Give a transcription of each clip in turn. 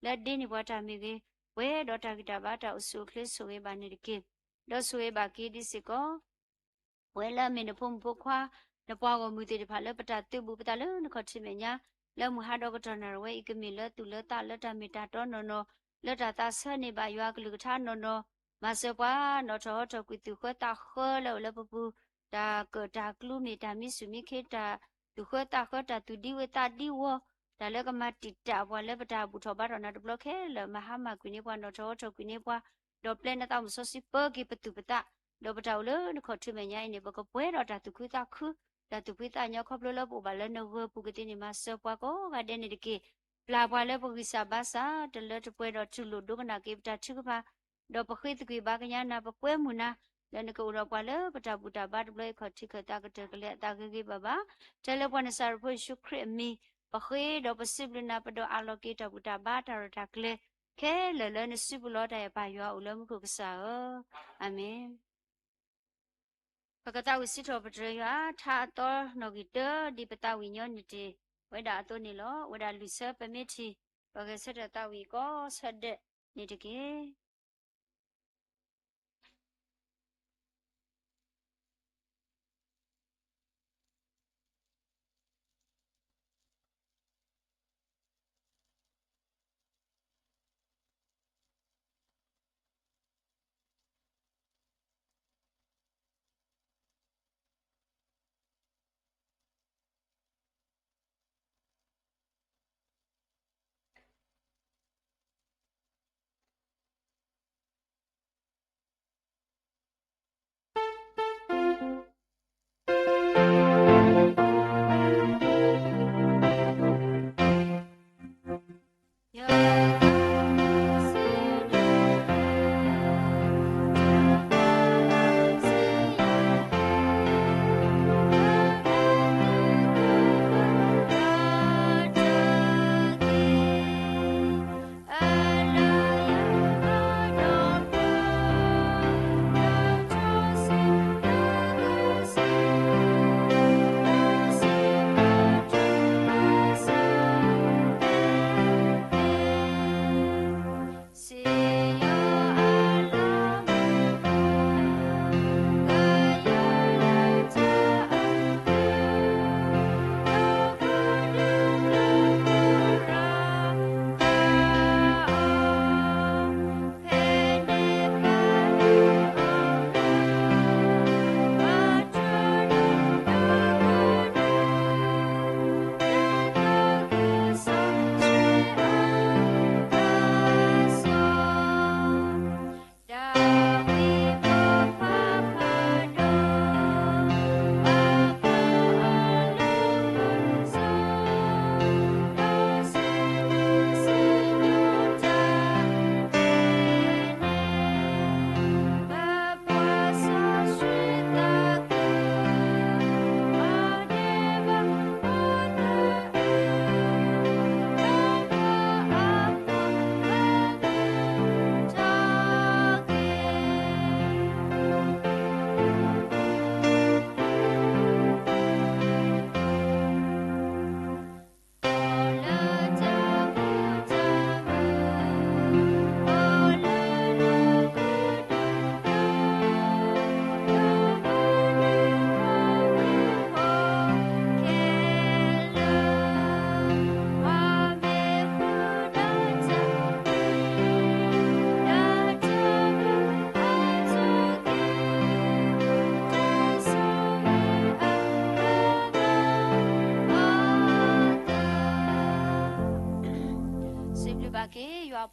let dini bota migi we dota kita bata usu kliso we baniriki lo suwe ba ki di siko we la min pum pukwa na pwa go mu ti pha le pata tu bu pata le na kho chi me nya le mu ha do ko na we ikmi le tu le ta le ta mi ta to no no le ta ta sa ni ba ywa klu tha no no ma se kwa no tho tho ku tu kho ta kho le pu pu ta ko ta klu mi ta mi su mi khe ta tu kho ta tu di we ta di wo ta le ka ma ti ta bwa le pata bu tho ba ro na de block khe le ma ha ma ku ni bwa no tho tho ku ni bwa do plan na ta mu so si per ki patu pata do pata le no kho tu me nya ni ba ko pwe ro ta tu khu ta khu ta tu pwi ta nya kho plo lo bu ba le no go pu ke ti ni ma so bwa ko ga de ni de ki pla bwa le pu ki sa ba sa de le tu pwe ro tu lu do na ki pata chu ba do pa khwi tu ki ba ka nya na pa pwe mu na le ne ko ro bwa le pata bu ta ba de le kho ti kha ta ka te ka le ta ki ba ba te le bwa na sa ro phu shu khri mi pa khwi do pa sip le na pa do a lo ki ta bu ta ba ta ro ta kle ke le ne su bu lo ta ya ba yo u le mu ko ka sa amenပကတဝစီတော်ပတရထာတော်နော်ဂီတဒီပတဝိညောနိတိဝိဒါအတုနေလောဝိဒါလူဆပမစ်တီပကဆက်တတဝီကောဆက်တဲ့နေတကေ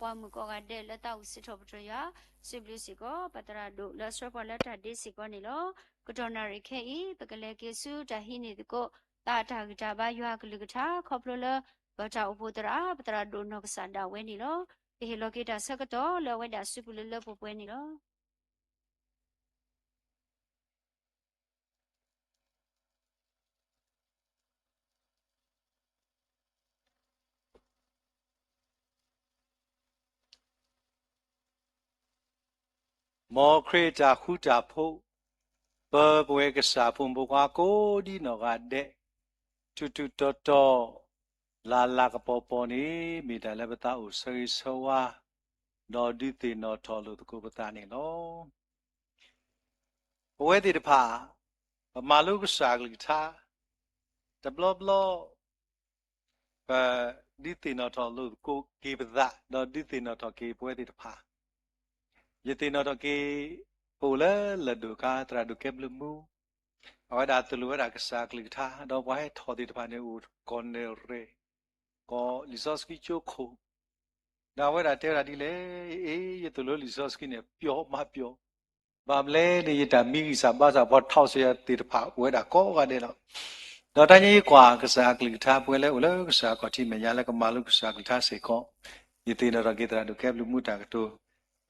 ပွားမှုကောကတဲ့လက်တောက်စစ်တော်ပထရစစ်ပလစီကောပတရာဒုလက်ဆောပလက်တာဒီစီကောနေလောကတော်နာရခဲဤပကလေကေစုတဟိနေတကောတာထာကတာဘာယွာကလူကထာခေါပလလဘတာဥပဒရာပတရာဒုနောကစန္ဒဝဲနေလောအေလောကေတာဆကတော်လဝဲတာစုပလလပပွဲနေလောမောခရတာခုတာဖို့ဘဘဝေကစားဖုံဘကွာကိုဒီနောကတဲ့တူတူတော်တော် la ka po ni mi da le bata u sari sawa no di ti no tho lu ko bata ni lo we ti de pha ma lu ka sa gli tha da blo blo di ti no tho lu ko ki bata no di ti no tho ki we ti de pha ye ti no tho ki po le la du ka tra du ke blu mu awa da tu lu da ka sa gli tha do wa he tho ti de pha ne u kon ne re ko resource ki cho ko da wa da te da di le ye tu lu resource ki ne pyo ma pyo ba mle ni ye da mi sa ba sa bo thao se ti de pha we da ko ga de lo do ta ni kwa ka sa gli tha pwe le u le ka sa ko ti me ya le ka ma lu ka sa gli tha se ko ye ti no da ki tra du ke blu mu ta ka to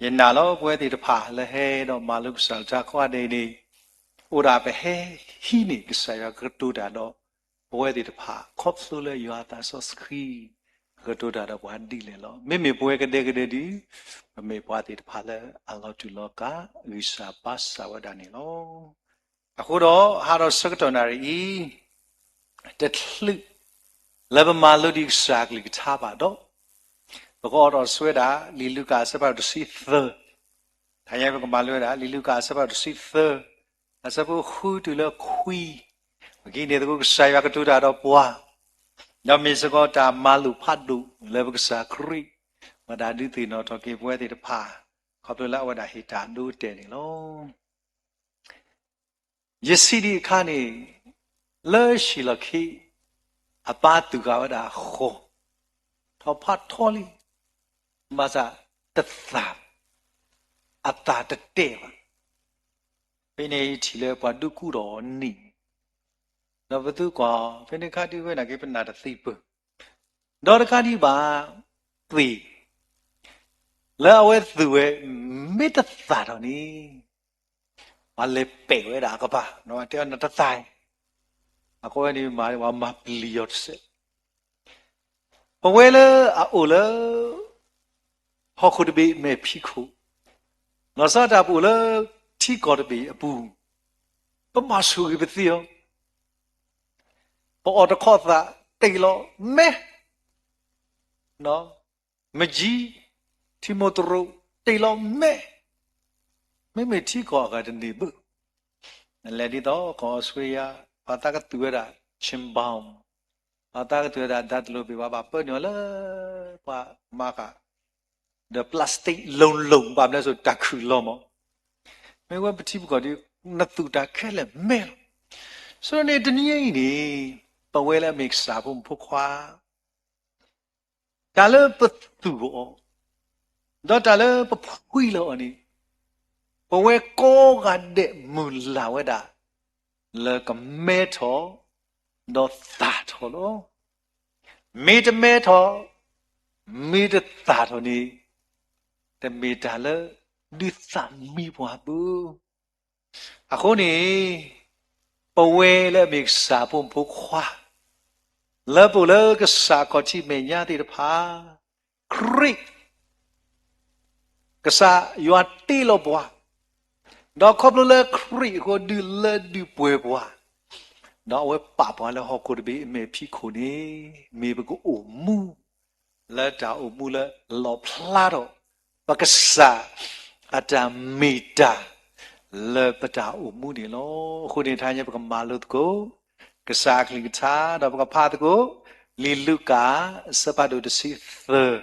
ye na lo pwe ti de pha le he do ma lu ka sa cha kwa de ni u da be he hi ni ka sa ya ka to da do pwe ti de pha khop su le ya ta so skri ka to da do wa di le lo me me pwe ka de di me pwa ti de pha le a lo tu lo ka ri sa pa sa wa da ni lo အခုတော့ဟာတော့စကတော်နာရီတလှလဘမာလူဒီစာကလေးထားပါတော့ဘကောတော့ဆွဲတာလီလူကာစပတ်တစီသထိုင်ရဘကမာလွဲတာလီလူကာစပတ်တစီသအစပုခူတူလခွီမကြီးနေတကူဆိုင်ရကတူတာတော့ပွားညမေစကောတာမာလူဖတ်လူလဘကစာခရီမဒါဒီတီနော်တော့ကေပွဲတီတဖာခေါပလလဝဒဟိတာဒူတဲနေလော ယစီဒီခါနေလဲရှိလခိအပါတူကဝဒါခောထောဖတ်ထောလီမစာတသာအတာတတဲပါဖိနေချီလဲဘဒုကုတော်နိနော်ဘသူကွာဖိနေခါတိဝဲနာကေပနာတသိပဒေါ်ရခါဒီပါသေလဲဝဲသူဝဲမေတ္တာတော်နိ mà lệ bể với đã các bạn nó theo nó tất tài à cô ấy đi mà mập liệt sẽ mà quên lỡ à ủa lỡ họ không bị mẹ phi khổ nó sao đã ủa lỡ chỉ có bị bù bấm mà suy cái gì không bỏ ở khó ra tây lo mẹ nó mà gì thì một rồi tây lo mẹ mấy mấy chỉ có cái gì bự, là đi đó có suy à, bà ta cái tuổi đã chim bao, bà ta cái tuổi đã đặt lô bị bà bơ nhỏ lơ, bà mà cả, the plastic lồng lồng bà lấy rồi đặt khử lo mà, mấy cái chỉ có đi nát tụt đặt khé là mèo, so này tự nhiên này, bà quay lại mình xả bông phô khoa, trả lời bất tụ, đó trả lời bất quy lo này. But we go at the mula weda like a metal not that holo meet metal meet that honey the metal đi sắm mi bùa bù à khô nè but we le make sa bùm bù khoa le bù le cái sa có chi mẹ nhá thì pha creek cái sa you are ti lo bùa đó không lỡ khỉ có đưa lỡ đưa bùi bùa đó với bà bà là họ có bị mẹ phi khổ nè mẹ bị có ủ mu lỡ trả ủ mu lỡ lọ plado và cái sa à trả mẹ trả lỡ bà trả ủ mu nè lo khu nè thay nhau bằng mà lỡ cố cái sa cái cha đó bằng phá cố li lu cả sắp bắt đầu được xí thơ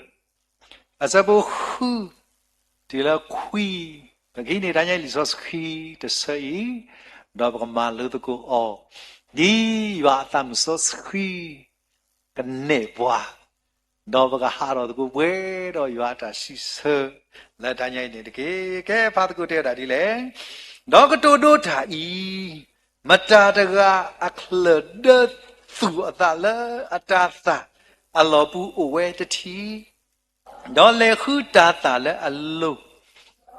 à sắp bố khu thì là khuy cái này đã nhảy lý khi để xây đó bằng mà lỡ tôi cô đi và tam số khi cái nệ qua đó bằng hà rồi tôi quê đó và ta xí sơ là đã nhảy này cái phát tôi theo đã đi lẽ đó cái tôi đốt thả ý mà ta đã ra ác lỡ đớt tụi ta lỡ ta ta alo bu uwe te thi đó lẽ khứ ta lỡ alo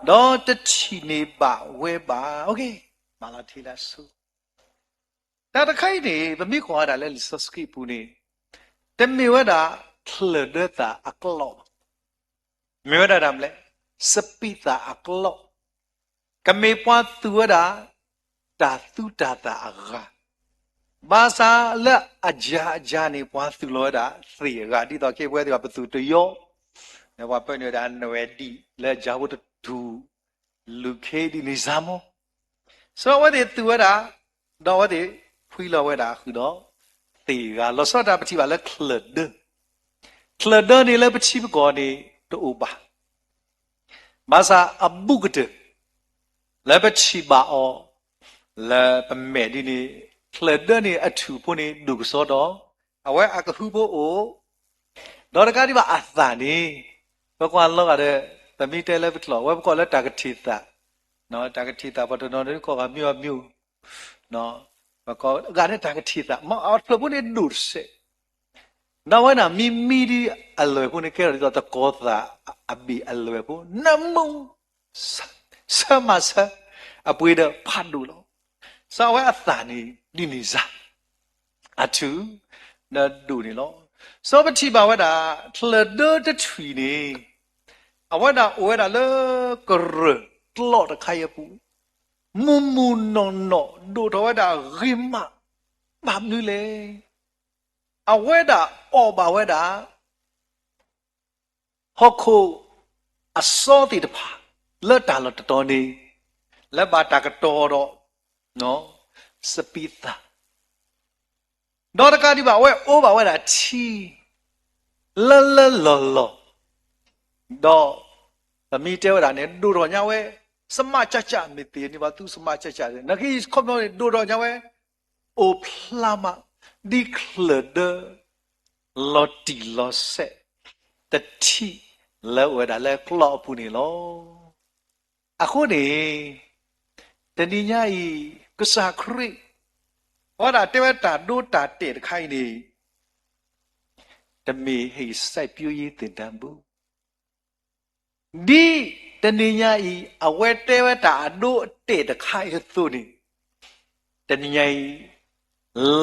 đó tất chỉ này bảo quê bà ok mà là thì là su ta đã khai này và biết qua đã lên số skip này tem miêu đã thở đỡ ta aklo miêu đã làm lẽ sepi ta aklo cái miêu qua tua đã ta tu ta ta aga ဘာသာလက်အကြနေပွားသူလောတာသေကတိတော့ကေပွဲတွေကဘသူတယောနေဝပဲနေတာနဝဲတီလက်ကြဝတ်တူလူခေဒီနေစမောဆိုဝဲတဲ့သူဝဲတာတော့ဝဲတဲ့ဖွီလောဝဲတာခုတော့သေကလောစောတာပတိပါလက်ခလဒနေလက်ပတိပကောနေတို့ပါဘာသာအဘုကတလက်ပတိပါအောလက်ပမဲဒီနေခလဒနေအထူဖို့နေဒုကစောတော့အဝဲအကခုဖို့အိုတော့တကားဒီပါအသန်နေဘကွာလောကတဲ့သမီးတဲလက်ပတလောဝဲဘကောလက်တာကတိတာနော်တာကတိတာဘတော်တော်ကောကမြို့နော်ဘကောကတဲ့တာကတိတာမအော်ဖလဖို့နေဒုစေနော်ဝဲနာမိဒီအလွယ်ဖို့နေကဲတော့တကောသာအဘီအလွယ်ဖို့နမုံဆမဆအပွေးတော့ဖတ်လို့လောစာဝဲအသန်နေဒီနေစားအထူနဒူနေလောစောပတိပါဝဒထလဒတထီနေအဝဒဝဲတာလေကရတလောတခိုင်ပူမူနော်ဒိုတော်ဝဒရိမဘာမနူလေအဝဲတာအော်ပါဝဲတာဟောခုအစောတိတဖာလက်တာလတတော်နေလက်ပါတာကတော်တော့နော်စပိတာဒေါ်တကာဒီပါဝဲအိုးပါဝဲတာချီလောတော့သမီးတဲဝဲတာနဲ့ဒူတော်ညာဝဲစမချမေတေနေပါသူစမချတယ်နခိခေါမလို့ဒူတော်ညာဝဲအိုဖလာမဒီခလဒလော်တီလော်ဆက်တတိလောဝဲတာလဲကလော့ပူနေလောအခုနေတဏိညာဤကစားခရိဟောတာတဲဝဲတာဒိုတာတဲ့ခိုင်နေတမေဟိစိုက်ပြူရေးတင်တန်ဘူးဒီတဏိညာဤအဝဲတဲဝဲတာဒိုတဲ့တခိုင်သုနေတဏိညာဤ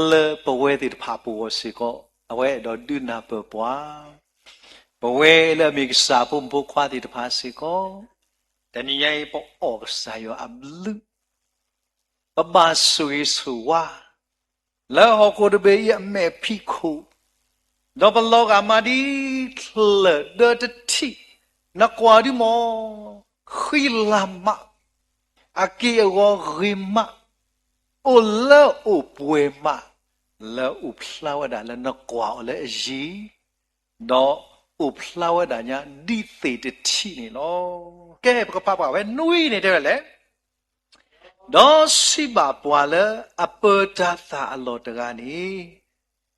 လေပဝဲတဲ့ဖာပူဝစီကောအဝဲတော့ဒုနာပပွားပဝဲလေမိကစာပုံပုခွာတဲ့ဖာစီကောတဏိညာဤပေါ်အော့ဆာယောအဘလူပဘာဆွေဆွာလာဟောကိုတဘေးအမေဖိခုတော့ဘလောကမာဒီခလဒတတိနကွာဒီမောခိလာမအကီရောရိမအိုလာအိုပွေမလာအိုဖလာဝဒါလနကွာလေဂျီတော့အိုဖလာဝဒါညာဒီသေတတိနေလောကဲပကပပဝဲနွေးနေတယ်လေတော့စီပါပွာလေအပတာသာအလောတကနေ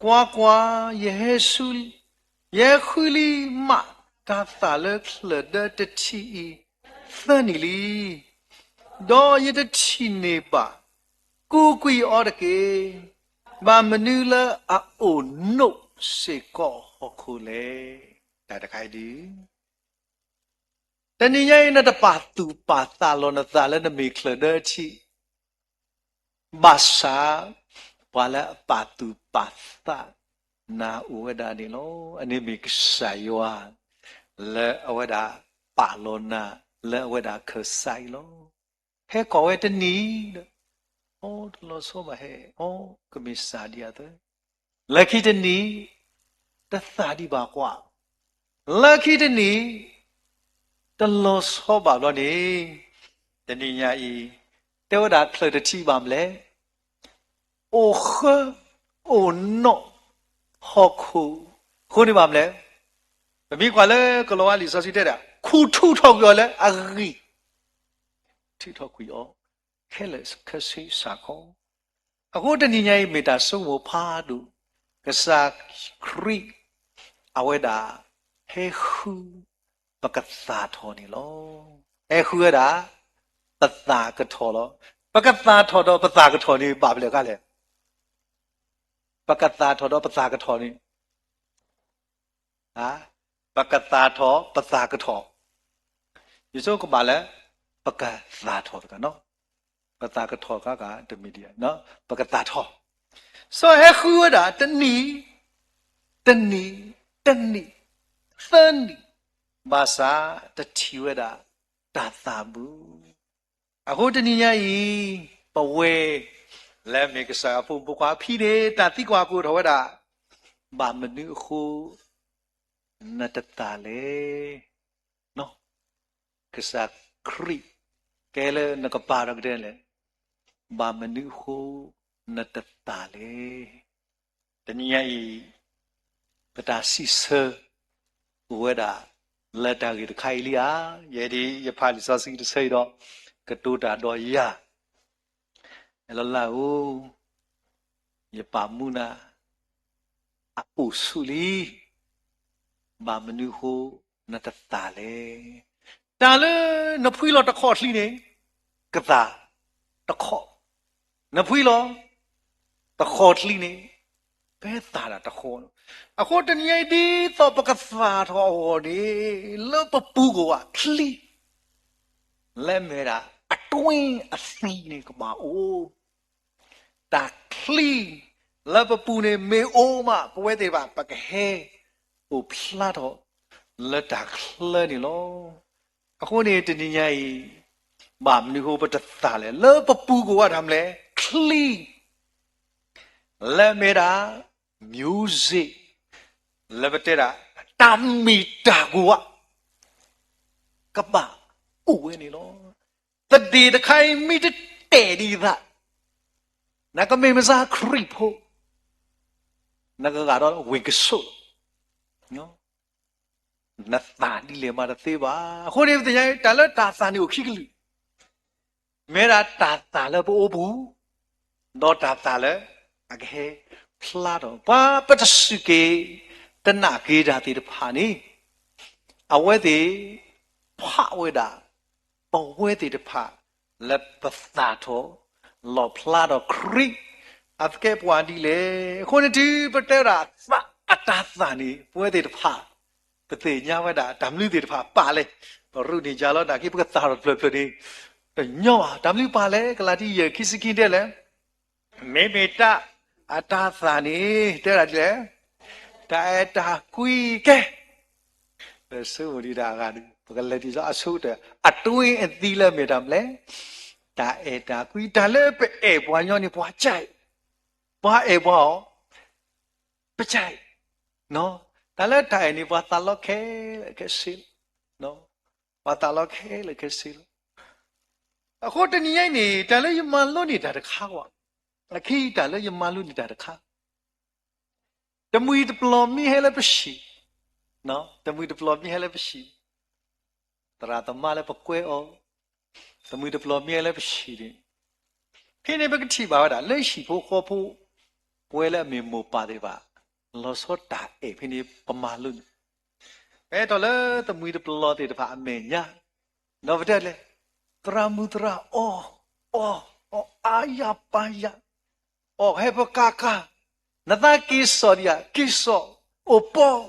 ကွာယေဆုယေခုလီမတာသာလေခလဒတတိသနီလီတော့ယတတိနေပါကိုကွီအော်တကေဘာမနူလာအိုနုစေကောဟခုလေဒါတခိုင်ဒီတဏိယိနတပါတူပါသာလောနသာလနမေခလဒတိဘာသာဝလာပါတူပါသာနာဥဝဒဒီလောအနေမိကဆာယောလေအဝဒပါလောနာလေအဝဒခဆိုင်လောဟဲကောဝဲတနီအိုတလောဆိုမဟဲအိုကမစ္စာဒီယတဲ့လက်ခိတနီတသာဒီပါကွာလက်ခိတနီတလောဆိုပါလို့နေတဏိညာဤတေဝဒခလတတိပါမလဲအိုခအိုနောဟောခုနေပါမလဲမမိကွာလေကလောဝလီစောစီတဲ့တာခုထုထောက်ပြောလဲအဂီထိထောက်ခွေရောခဲလက်ခစီစာခေါအခုတဏိညာဤမေတာစုံမဖားတူကစားခရိအဝဲတာဟေခုပကသာထောနေလောဟေခုရတာပသာကထောလောပကသာထောတော့ပသာကထောနေပါဘလေကလည်းပကသာထောတော့ပသာကထောနေဟာပကသာထောပသာကထောဒီစုကပါလဲပကသာထောကနော်ပသာကထောကတမီဒီနော်ပကသာထောဆိုဟဲခူရတာတနီသနီဘာသာတတိဝဒတာသာဘူးအခုတဏိညာဤပဝဲ လဲမေကစားဖို့ဘကွာဖီတယ်တာတိကွာကိုတော့တာဘာမနုခုနတတလေနော်ကစားခရီကဲလေနကပါရကတဲ့လေဘာမနုခုနတတလေတနည်းဤပတာစီဆာဝဲတာလက်တာကြီးတခိုင်လီယာရဲ့ဒီရဖာလီစောစီတဆိတော့ကတူတာတော့ရအလလာဦးရပါမှုနာအပူဆူလီဘာမနုဟုနတတလေတာလေနဖွေးလို့တခေါ်လှီနေကတာတခေါ်နဖွေးလို့တခေါ်လှီနေဘဲတာတာတခေါ်အခုတနည်းဒီတော့ပကစားတော်ဒီလောပပူကလှီလဲမဲတာအတွင်းအစီနေကမအိုးတာခလီလဘပူနေမေအိုးမပွဲသေးပါပကဟဲဟိုဖလာတော့လက်တာခလနေလောအခုနေတနည်းကြီးဘာမနုဟိုပတတာလဲလဘပူကထမ်းလဲခလီလက်မေတာ music လဘတဲ့တာတမ်မီတာကပဥဝဲနေလောတတိတခိုင်မိတဲ့ဒီသာနကမေမစားခရိဖို့နကကတော့ဝေကဆုနော်နသာဒီလေမာသေးပါခိုးရတဲ့တလတာစာနေကိုခိကလူမေရာတာတာလဘောဘူးတော့တာတာလေအကေဖလာတော့ဘာပတစကေတနာကေတာတိတဖာနေအဝဲသေးဖဝဲတာပေါ်ဝဲသေးတဖာလက်ပသာတော့လောဖလာတော့ခရိအဖကေပွားဒီလေခုန်တီပတဲရာသအတာသနီပွဲသေးတဖာပတိညာဝဒဓမ္မလူသေးတဖာပါလေဘရုနေကြတော့ဒါကိပကသာတော့ဖလဖလဒီညောဓမ္မလူပါလေကလာတီရခိစကိတဲ့လေမေမေတာအတာသနီတဲ့ရလေတာတာကွီကဲဆိုရီဒါကဘကလက်တီဆိုအဆုတဲ့အတွင်းအသီးလဲမေတမ်လဲတာတာကွီတာလဲပဲဘွားညောနေဘွားကြိုက်ဘွားဘွားပချိုက်နော်တာလဲတိုင်နေဘွားတာလော့ခဲလေကဲစီနော်ဘွားတာလော့ခဲလေကဲစီအခုတနည်းနေတာလဲယမန်လို့နေတာတခါကွာအခီတာလဲယမန်လို့နေတာတခါတမွေတပလော်မီဟဲလဲပရှိနော်တမွေတပလော်မီဟဲလဲပရှိတရာတမလဲပကွဲအောင်တမွေတပလော်မီဟဲလဲပရှိတယ်ဖိနေပကတိပါဝတာလက်ရှိဖို့ခေါ်ဖို့ပွဲလဲမေမိုပါတယ်ပါလောစောတာဖိနေပမာလို့ဘယ်တော့လဲတမွေတပလော်တဲ့တဖာအမေညာနော်ဗတဲ့လေတရာမူတရာအော်အာယာပါယာဟဲပကာကာနသကိစောရီယာကိစောအိုပေါ်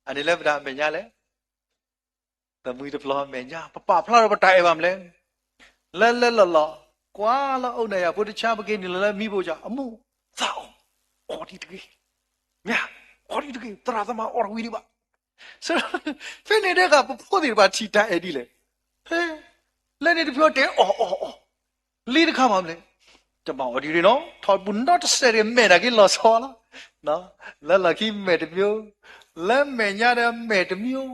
အနေလဲဗဒါမေညာလဲတမွေတပလော်မေညာပပဖလာတော့တိုင်ပါမလဲလဲလောကွာလာအုတ်နေရဘုဒ္ဓချပကိနေလဲမိဖို့ကြအမှုသာအော်ဒီတကြီးမြာအော်ဒီတကြီးတရာသမအော်ဝီဒီပါဆိုဖိနေတဲ့ကဖို့ဒီပါချီတာအဲ့ဒီလေဟဲလဲနေတပြောတဲ့အော်လီတခါမှမလဲကျမအော်ဒီရနော်ထော်ဘုန်တော့ဆယ်ရမဲတာကြီးလောဆောလားနော်လာခိမဲတမျိုးလက်မဲညာတဲ့မဲတမျိုး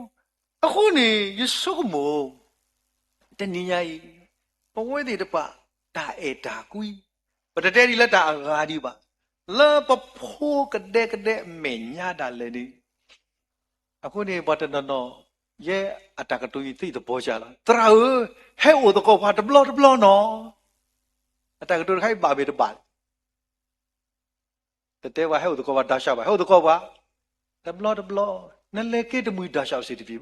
အခုနေယေရှုမို့တနည်းကြီးပဝဲတဲ့တပါတာတာကွီပတတဲဒီလက်တာအဂါဒီပါလာပဖိုးကတဲ့မဲညာတာလေဒီအခုနေဘတ်တနော်ရဲ့အတကတူကြီးသိတဲ့ဘောချလားတရာဟဲ့အိုတကောဖာတဘလောနော်အတကတူခိုင်ပါဘေတပါတဲဝဟဲ့အိုတကောဖာဒါရှာပါဟဲ့အိုတကောဖာတဘလောနလေကေတမွေဒါရှာစီတပြီ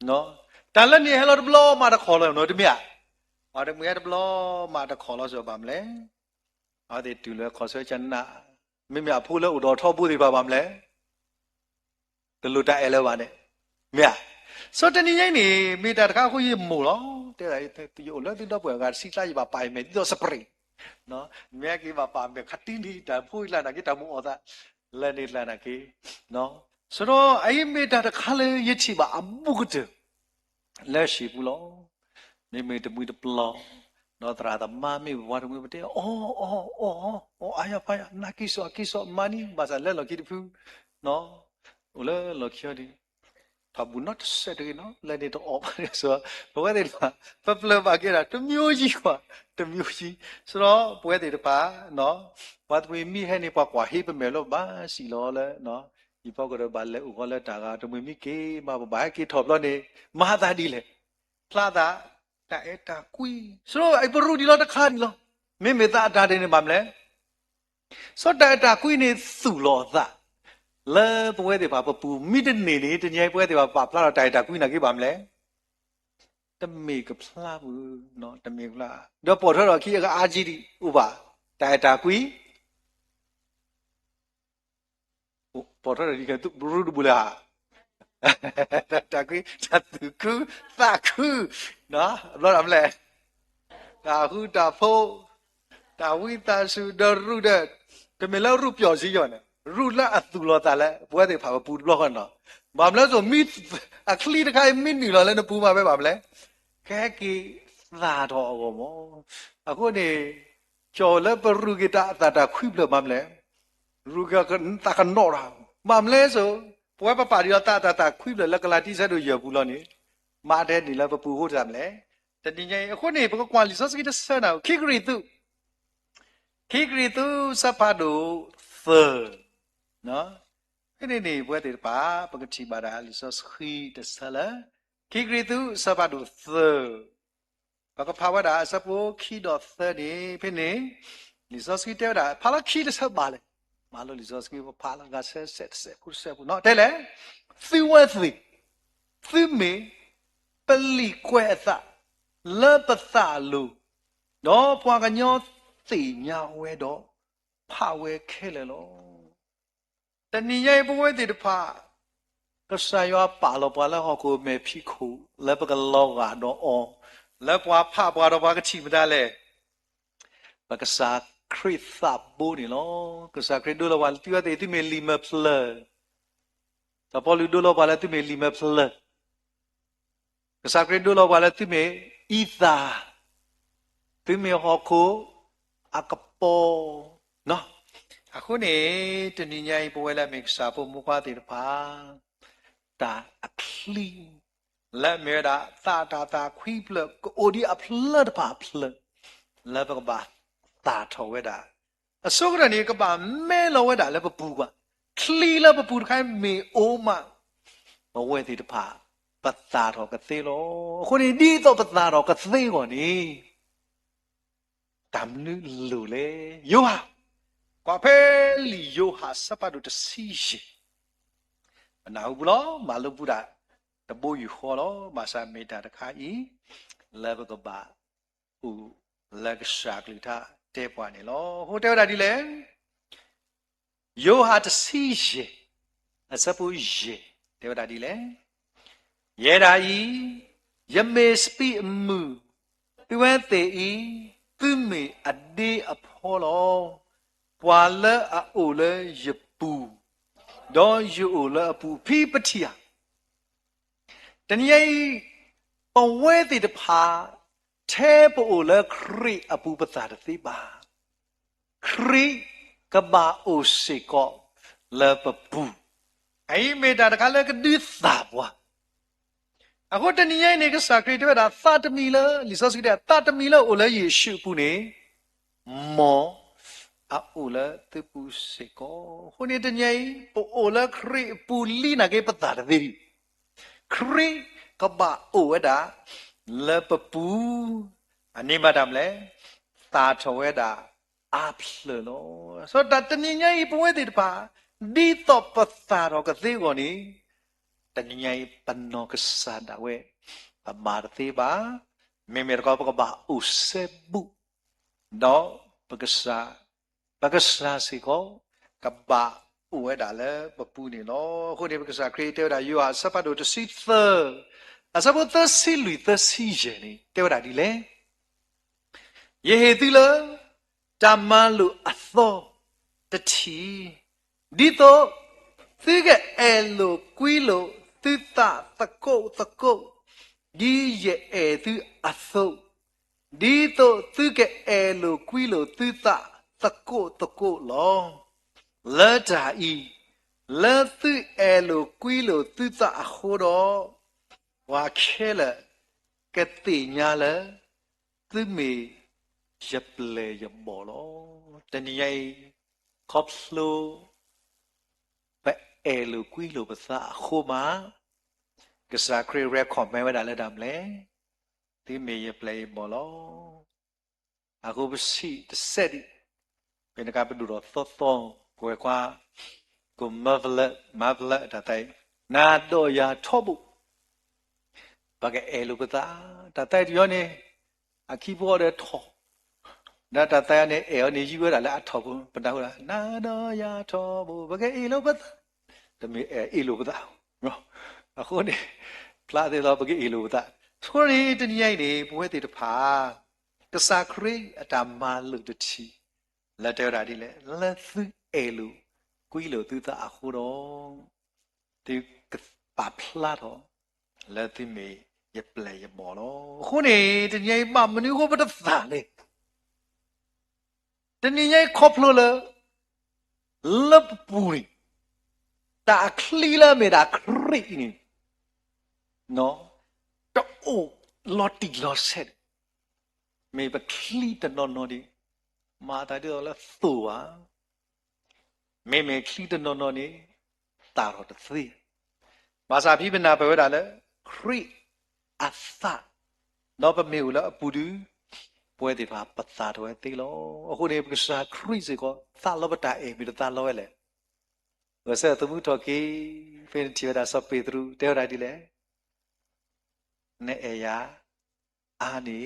နော်တန်လက်နေဟဲ့လို့တဘလောမှာတခေါ်လို့နော်တမရအော်တမွေတဘလောမှာတခေါ်လို့ဆိုပါမလဲအော်ဒီတူလဲခေါ်ဆွဲချင်နာမိမဖိုးလဲဥတော်ထောက်ဖို့ဒီပါမလဲတလူတက်အဲလဲပါနဲ့မြတ်ဆိုတနည်းနေမိတာတခါခုရမို့လို့တဲ့တီယိုလဲတိတော့ပွဲကစီလိုက်ပါပိုင်မယ်ဒီတော့စပရိနော်မြတ်ကြီးပါမယ်ခတင်းဒီတဖိုးလာတာကိတမို့အော်သာလဲနေလာတာကိနော်ဆိုတော့အဲ့မိတာတခါလေရချီပါအမှုကတလက်ရှိဘူးလို့မိတမွေတပလော no tra da mami wa de me te oh aya pa ya na kiso mani basa le lo ki pu no ole lo khyo di ta bu not set de no le de to off so bwe de ba pa pla ba ke da တစ်မျိုးကြီးခွာတစ်မျိုးကြီးဆိုတော့ဘွဲတွေတပါနော်ဘာတွေမိဟဲနေပါကွာဟေးပမယ်လို့ပါစီလောလဲနော်ဒီပေါကတော့ဘာလဲဥခေါ်လဲတာကတမွေမိကေမဘာကေထော်လို့နေမဟာတာဒီလေလှတာတာအတာကွီဆိုတော့အပရူဒီလောတခါဒီလောမေမေတာအတာတဲ့နေပါမလဲစောတာအတာကွီနေစုလောသာလဲပွဲတွေပါပပူမိတဲ့နေနေတညိုင်ပွဲတွေပါပလာတော့တိုင်တာကွီနာကေပါမလဲတမေကဖလားဘူးနော်တမေကလားတော့ပေါ်တော့ခိကအာကြီးဒီဥပါတိုင်တာကွီပေါ်တော့ဒီကသူဘရူဒဘူလာတာကွီသတ်ကူသကူနော်လောရမလဲတာဟုတာဖို့တာဝိတာစုဒရုဒတမေလောက်ရုပျော်စီးရောနဲ့ရုလာအသူလောတာလဲဘွဲတွေဖာပူလောခနော်ဘာမလဲဆိုမိအခလီတခိုင်မိနီလောလဲနပူမှာပဲဘာမလဲခဲကီသာတော်ကောမောအခုနေကျော်လဲပရုဂီတာတာတာခွိပလဘာမလဲရုကကတာကနော်ရာဘာမလဲဆိုပွဲပပါရီတာတာခွိပလလကလာတိဆက်တို့ရဘူးလောနေမာတဲ့နေလဲပပူဟုတ်ကြမလဲတတိယအခုနေဘကကွာလီဆော့စကီတဆနာခိဂရီတုစဖာဒိုသနော်ဒီနေ့ဘွဲတေပါပကတိပါဒါလီဆော့စခီတဆလာခိဂရီတုစဖာဒိုသဘကဖာဝဒါစပိုခိဒေါ်သဒီဖိနေလီဆော့စကီတဲဒါဖာလာခိတဆပါလေမာလိုလီဆော့စကီဖာလာကဆက်ခုဆက်ဘူးနော်တဲ့လေသီဝဲသီမေပလီကွဲသလပသလူတော့ပွားကညောသိညာဝဲတော့ဖဝဲခဲလေလောတဏိယဘဝတိတဖကဆာယောပါလောပါလောဟောကိုမေဖိခုလပကလောကတော့အောလပွားဖပွားတော့ဘာကချိမတာလဲဘကဆာခရစ်သဘူနီလောကဆာခရစ်ဒိုလောဝါတိဝတေတိမေလီမဖလတပေါ်လူဒိုလောပါလဲတိမေလီမဖလကဆာခရစ်ဒိုလောပါလဲတိမေအီသာတိမေဟောကိုအကပေါ်နော်အခုနေတဏိညာဘဝလာမိကစားဖို့မကွာတေတပါတာအခလီလက်မေတာတာခွိပလအိုဒီအဖလတ်ပါဖလလက်ပကပါတာထောဝဲတာအစုကရနေကပါမဲလောဝဲတာလည်းပပူကခလီလည်းပပူခိုင်းမေအိုးမဘဝတေတပါပတာထောကသေးလောအခုနေဒီတော့ပတာထောကသေးကောနေတမ်လူလေယောဟာကွာဖဲလီယောဟာစပါဒုတစီရှိမနာဘူးလောမလုပ်ဘူးတာတပိုးယူခေါ်လောမဆာမေတာတခါဤလေဘကဘာဥလက်ရှာကလီတာတဲပွားနေလောဟိုတဲတာဒီလေယောဟာတစီရှိအစပူရှိတဲတာဒီလေယေရာဤယမေစပိအမှုပြဝဲတေဤသူမေအဒေအဖောလောပွာလအိုလေယပူဒေါ်ယူအိုလေပူဖိပတိယတနည်းပဝဲတိတဖာထဲပိုလေခရိအပူပတာတိပါခရိကဘာအိုစေကောလေပပူအိမေတာတခါလေကဒီသာဘွာအခုတနည်းနေကစားခရစ်တဲ့တာသာတမီလာလီဆော့စကတဲ့သာတမီလာအိုလေယေရှုပူနေမောအိုလေတပူစေကောခုနေတနည်းအိုလေခရိပူလီနာကေပတာတဲ့ခရိကဘာအိုဝဒါလေပပူအနေမတမ်းလေတာထဝဲတာအဖလလောဆိုတော့တနည်းညဘဝတိတပါဒီတော့ပတာတော့ကသေးကောနီတနည်းပနောကစားတာဝဲအမာသေးပါမေမေကောပကဘာဥစေဘူတော့ပကစားစီကောကဘာဥဝဲတာလေပပူနေလောခုဒီပကစားခရီးတဲတာယူဟာစပတ်တို့တစီသအစဘသစီလူသစီဂျနေတဲတာဒီလေယေဟေတိလတမလူအသောတတိဒီတော့သိကအဲလိုကွီလိုသီတာတကုတ်ဒီရဲ့အဲသူအသော ဒီတော့သူကအဲလိုကွီလိုသူတာတကိုလောလာတာဤလာသူအဲလိုကွီလိုသူတာအခုတော့ဝါခဲလကတိညာလသူမေရပလေရမောလောတနည်း ခေါပလိုပဲအဲလိုကွီလိုပစာခုမာကစားခရီရက်ကွန်မဲဝဒါလက်ဒမ်လေဒီမေယပလေဘောလောအခုပစီတဆက်ဒီဘယ်နကပဒူရောသောသောကိုကွာကိုမဗလက်တတိုင်နာတော့ရထောဘူးဘာကအဲလိုပစာတတိုင်ရောနေအခီဘောတဲ့ထောဒါတတရနဲ့အေယောနေယူရတာလည်းအထောက်ဘူးပတောလားနာတော့ရထောဘူးဘကအေလိုပတ်တမေအေလိုပတ်နော်အခုနေဖလာသေးတော့ဘကအေလိုပတ်ဆိုရီတနည်းနေပွဲတေတဖာကစားခရီအတမလူတချီလက်တော်တာဒီလေလက်သူအေလိုကွီလိုသူတာအခုတော့ဒီပါဖလာတော့လက်သူမေရပလေရမော်လို့ခုနေတနည်းမမနူကိုပတသာလေတနည်းခေါပလို့လလပ်ပူရီတာခလီလာမေတာခရိနီနော်တော့လော်တီလော်ဆက်မေဘခလီတနော်ဒီမာတာတော့လဲသူဝါမေခလီတနော်ဒီတာတော့သီဘာသာပြပနာပြောတာလဲခရိအသနော်ပမေဦးလားအပူဒူပွဲဒီပါပတ်သားတော့တေးလို့အခုနေပစာခရီးစကောသာလဘတာအေပြီးတော့သာလောလေဝဆသမုထော်ကီဖင်တီဒါစပေထရူတဲရဒီလေနဲ့အေယာအာနီ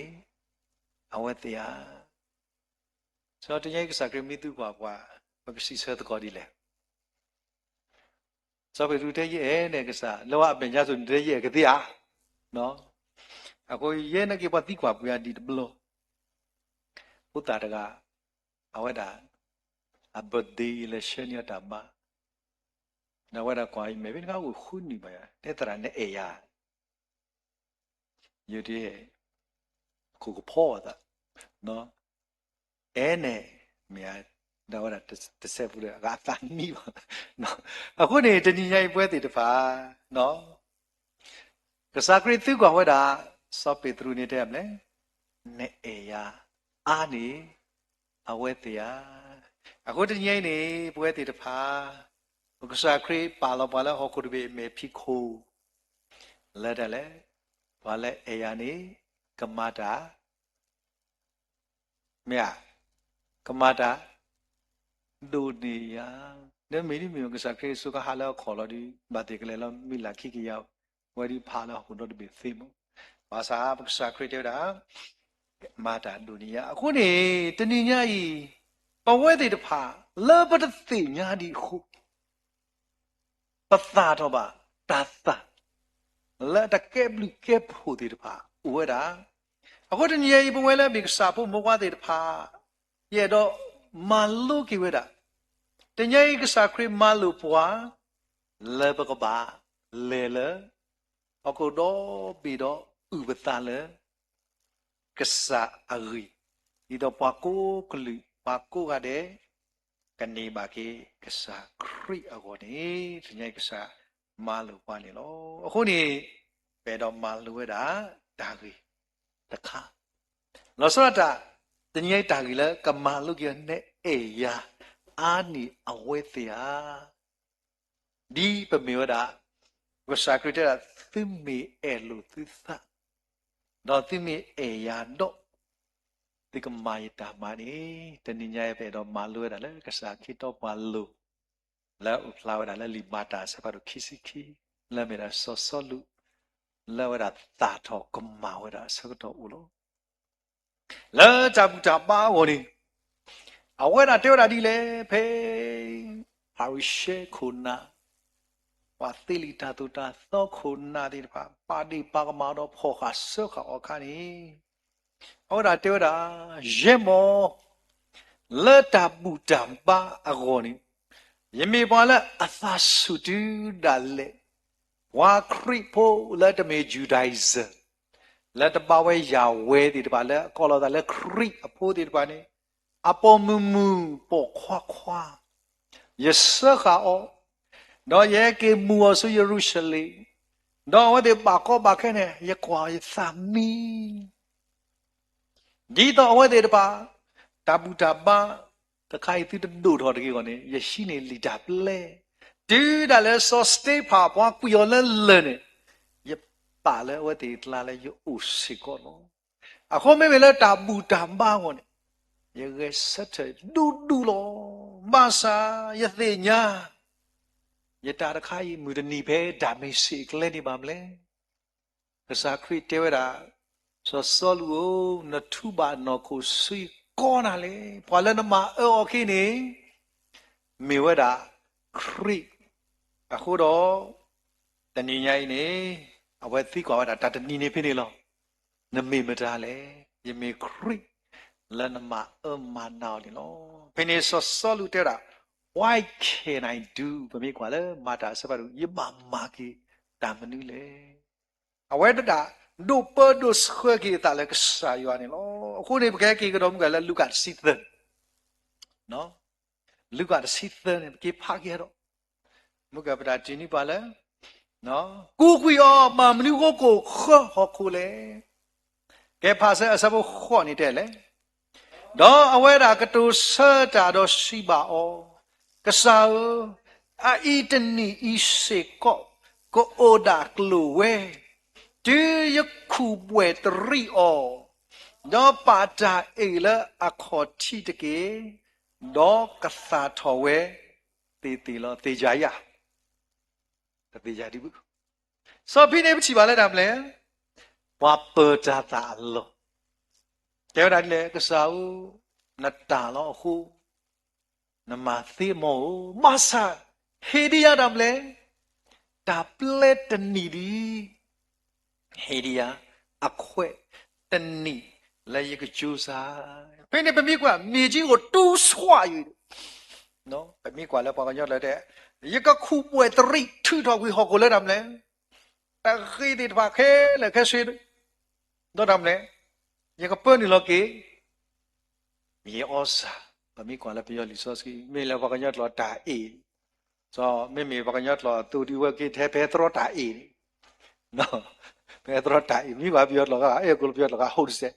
အဝတ်တရားဆိုတော့တရားကစားကမိတူပါကွာပပစီဆတ်ကောဒီလေစပေထရူတဲ့ရဲ့နဲ့ကစားလောအပင်ကြဆိုတဲ့ရဲ့ကတိအားနော်အခုရဲ့နဲ့ကပတိကွာပူရဒီဘလောဥတာရကအဝဒအဘဒီလေရှင်ရတာမနဝဒကွာမေဘင်ကဝခုန်နိမယတဲ့တရနဲ့အေယာယူဒီကိုကိုဖောတာနော်အဲနဲ့မြာနဝဒတဆက်ဘူးလေအသာနီးပါနော်အခုနေတဏှိရိုက်ပွဲတည်တဖာနော်ကစားခရစ်သူကဝဒစောပေထရူနေတဲ့မလဲနဲ့အေယာအာနေအဝဲတရားအခုတညိနေပွဲတေတဖာဘုကစားခရီပါလောပါလောဟောခုတဘေမေဖိခိုလက်တယ်လေဘာလဲအေယာနေကမတာမြာကမတာဒူနီယာနေမီနီမီကစားခရီစုကဟာလောခေါ်လို့ဒီဘာတေကလေးလောမိလာခိကိယောဝဒီဖာလောခုတော့တဘေသိမဘာသာဘုကစားခရီတဲ့တာမာတာဒုနီယာအခုနေတဏိညာဤပဝဲတေတဖာလဘတသိညာဒီခုပသာတော့ပါတသလက်တကဲဘလကဲဖို့တေတဖာဝဲတာအခုတဏိညာဤပဝဲလဲဘိကစားဖို့မဝတေတဖာရဲ့တော့မလုကိဝဲတာတဏိညာဤကစားခရမလုပွားလဘကပါလေလအခုတော့ပြီးတော့ဥပသလဲကစားအရီဒီတော့ပါကိုကလူပါကိုကတဲ့ကနေပါကေကစားခရိအကောနေဒီညကစားမလိုပါနေလို့အခုနေဘယ်တော့မလိုရတာဒါကြီးတခါလောစရတာတညိတာကြီးလဲကမလုကနဲ့အေယာအာနီအဝဲတရားဒီပမေဝတာဝစာခရတဲ့သင်မီအဲလိုသစ္စာတော့သင်မီအေယာတော့ဒီကမာယတာမာနေတဏိညာရဲ့ပဲတော့မလွဲတာလေကစားခိတော့မလူလဲဥဖလာဝတာလဲလီမာတာစပါတော့ခိစီခိလဲမေရာဆောဆောလူလဲဝတာတာတော့ကမာဝတာစကတော့ဦးလို့လဲကြဘူးတာပါဝနေအဝဲတာတဲတာဒီလေဖေဟာရီရှေခုနာဝါတိလီတာတူတာသောခုနာဒီပါဒီပါကမာတော့ဖောခါဆောခါအခါနေဟောတာတဲတာရေမောလက်တာပူတံပါအကောနေယမေပေါ်လာအသာစုတူဒါလေဝါခရိပိုလက်တမေဂျူဒိုင်ဇာ let the power Yahweh the Bala, call the le creek, a po the bunny, upon moo, po qua. Yes, sir, how no ye ke mua so Jerusalem. No, what the bako bakene, ye quiet sami. Dito, what the ba, tabu taba, the kai to the dude or the one, ye shine little. Do that let's so stay pop, walk we all learn it. ပါလဲဝတိတလာလဲယုစီကောနော်အခုမေမေလဲတာဘူတမ်ဘာဝနေယေဂေဆက်တဲ့ဒူဒူလောမဆာယသိညာယတာတခါကြီးမူဒနီပဲဒါမေစီကလဲနေပါမလဲကစားခရစ်တေဝရာဆောဆောလူနထုဘာနောကိုဆွေကောနာလေဘာလဲနမအော်ခိနေမေဝဒါခရစ်အခုတော့တဏိညာကြီးနေအဝဲသိကွာတာတဏိနေဖြစ်နေလောနမေမတာလေယမေခရစ်လနမအမနာလီလောဖိနေဆောဆောလူတဲ့တာ why can I do ဘမေကွာလေမာတာစပါလူယမမာကီတာမနူလေအဝဲတာဒုပဒုစခွေကီတာလေကစားယောနေလောအခုနေပကဲကီကတော့မကလည်းလူကစီသနော်လူကစီသနေကေဖာကေတော့မကပတာဂျင်းနီပါလေနော်ကိုကွီအောမမနူကိုခေါ်ဟောခုလေကဲဖာဆဲအစဘခေါ်နေတဲ့လေတော့အဝဲတာကတူဆတာတော့ရှိပါအောကစားအာအီတနီအီစေကောကိုအိုဒါကလူဝဲဒီယခုပွဲတရီအောတော့ပါတာအေလအခေါ်တီတကေတော့ကစားထော်ဝဲတီလောတေကြရတေကြဒီဘူးစောဖိနေပချီပါလဲတာမလဲဝါပေါ်တာတာလောကျဲဒါလေကစားဦးနတ်တာလောအခုနမသေမောမဆာဟေဒီယာဒမ်လေတာပလက်တနီဒီဟေဒီယာအခွဲတနီလေရကကျူစာဖိနေပမိကွာမြေကြီးကိုတူးဆွာယူနော်ပမိကွာလည်းပေါ်ကညော့လိုက်တဲ့ရကခုပွဲတရိထူတော်ကိုဟောကိုလဲဒမ်လေတခိဒီတပါခဲလေခဲဆွေတော့ဒမ်လေရကပနီလောကေမြေဩစာပမိကွာလည်းပြောလီဆော့စကီမေလည်းပေါ်ကညော့လောတာအေဆိုမေပေါ်ကညော့လောတူဒီဝကေထဲဖဲတော်တာအေနော်ဖဲတော်တာအေမိပါပြောလောကအေကိုပြောလောကဟုတ်စဲ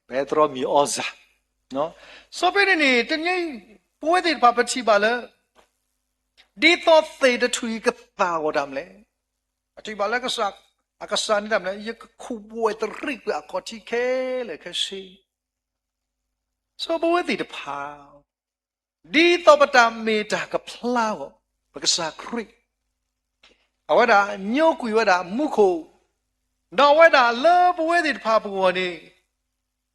ဖဲတော်မြေဩစာနော်စောပိနေတညိပွဲတဲ့ပပချီပါလေဒီတော့သေတထွေကတာဝဒမ်လေအတိပါလကစားအကစားနေတယ်လေယခုပွဲတရိကအကောတိခဲလေခရှိဆိုဘဝတိတဖာဒီတော့ပတမေတာကဖလာဝပကစားခရိအဝဒညိုကွေဝဒမုခိုတော့ဝဒလောဘဝတိတဖာဘဝနေ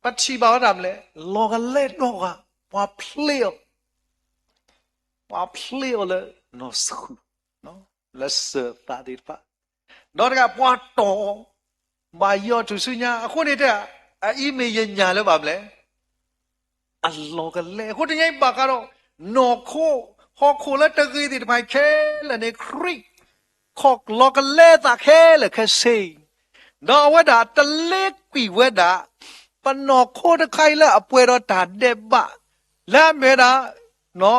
ပချီပါဝဒမ်လေလောကလက်တော့ကပွားဖလေပွားဖလေလေno sku no let's ta dit pa do ga pwa to ba yo tu su nya khu ni de a email ye nya le ba ble allo ga le khu de nyai ba ka do no kho ho kho le ta gi ti de bai khe le ne kri khok lo ga le ta khe le khe sei do wa da ta le kwi wa da pa no kho de khai la a pwe do da de ba la me da no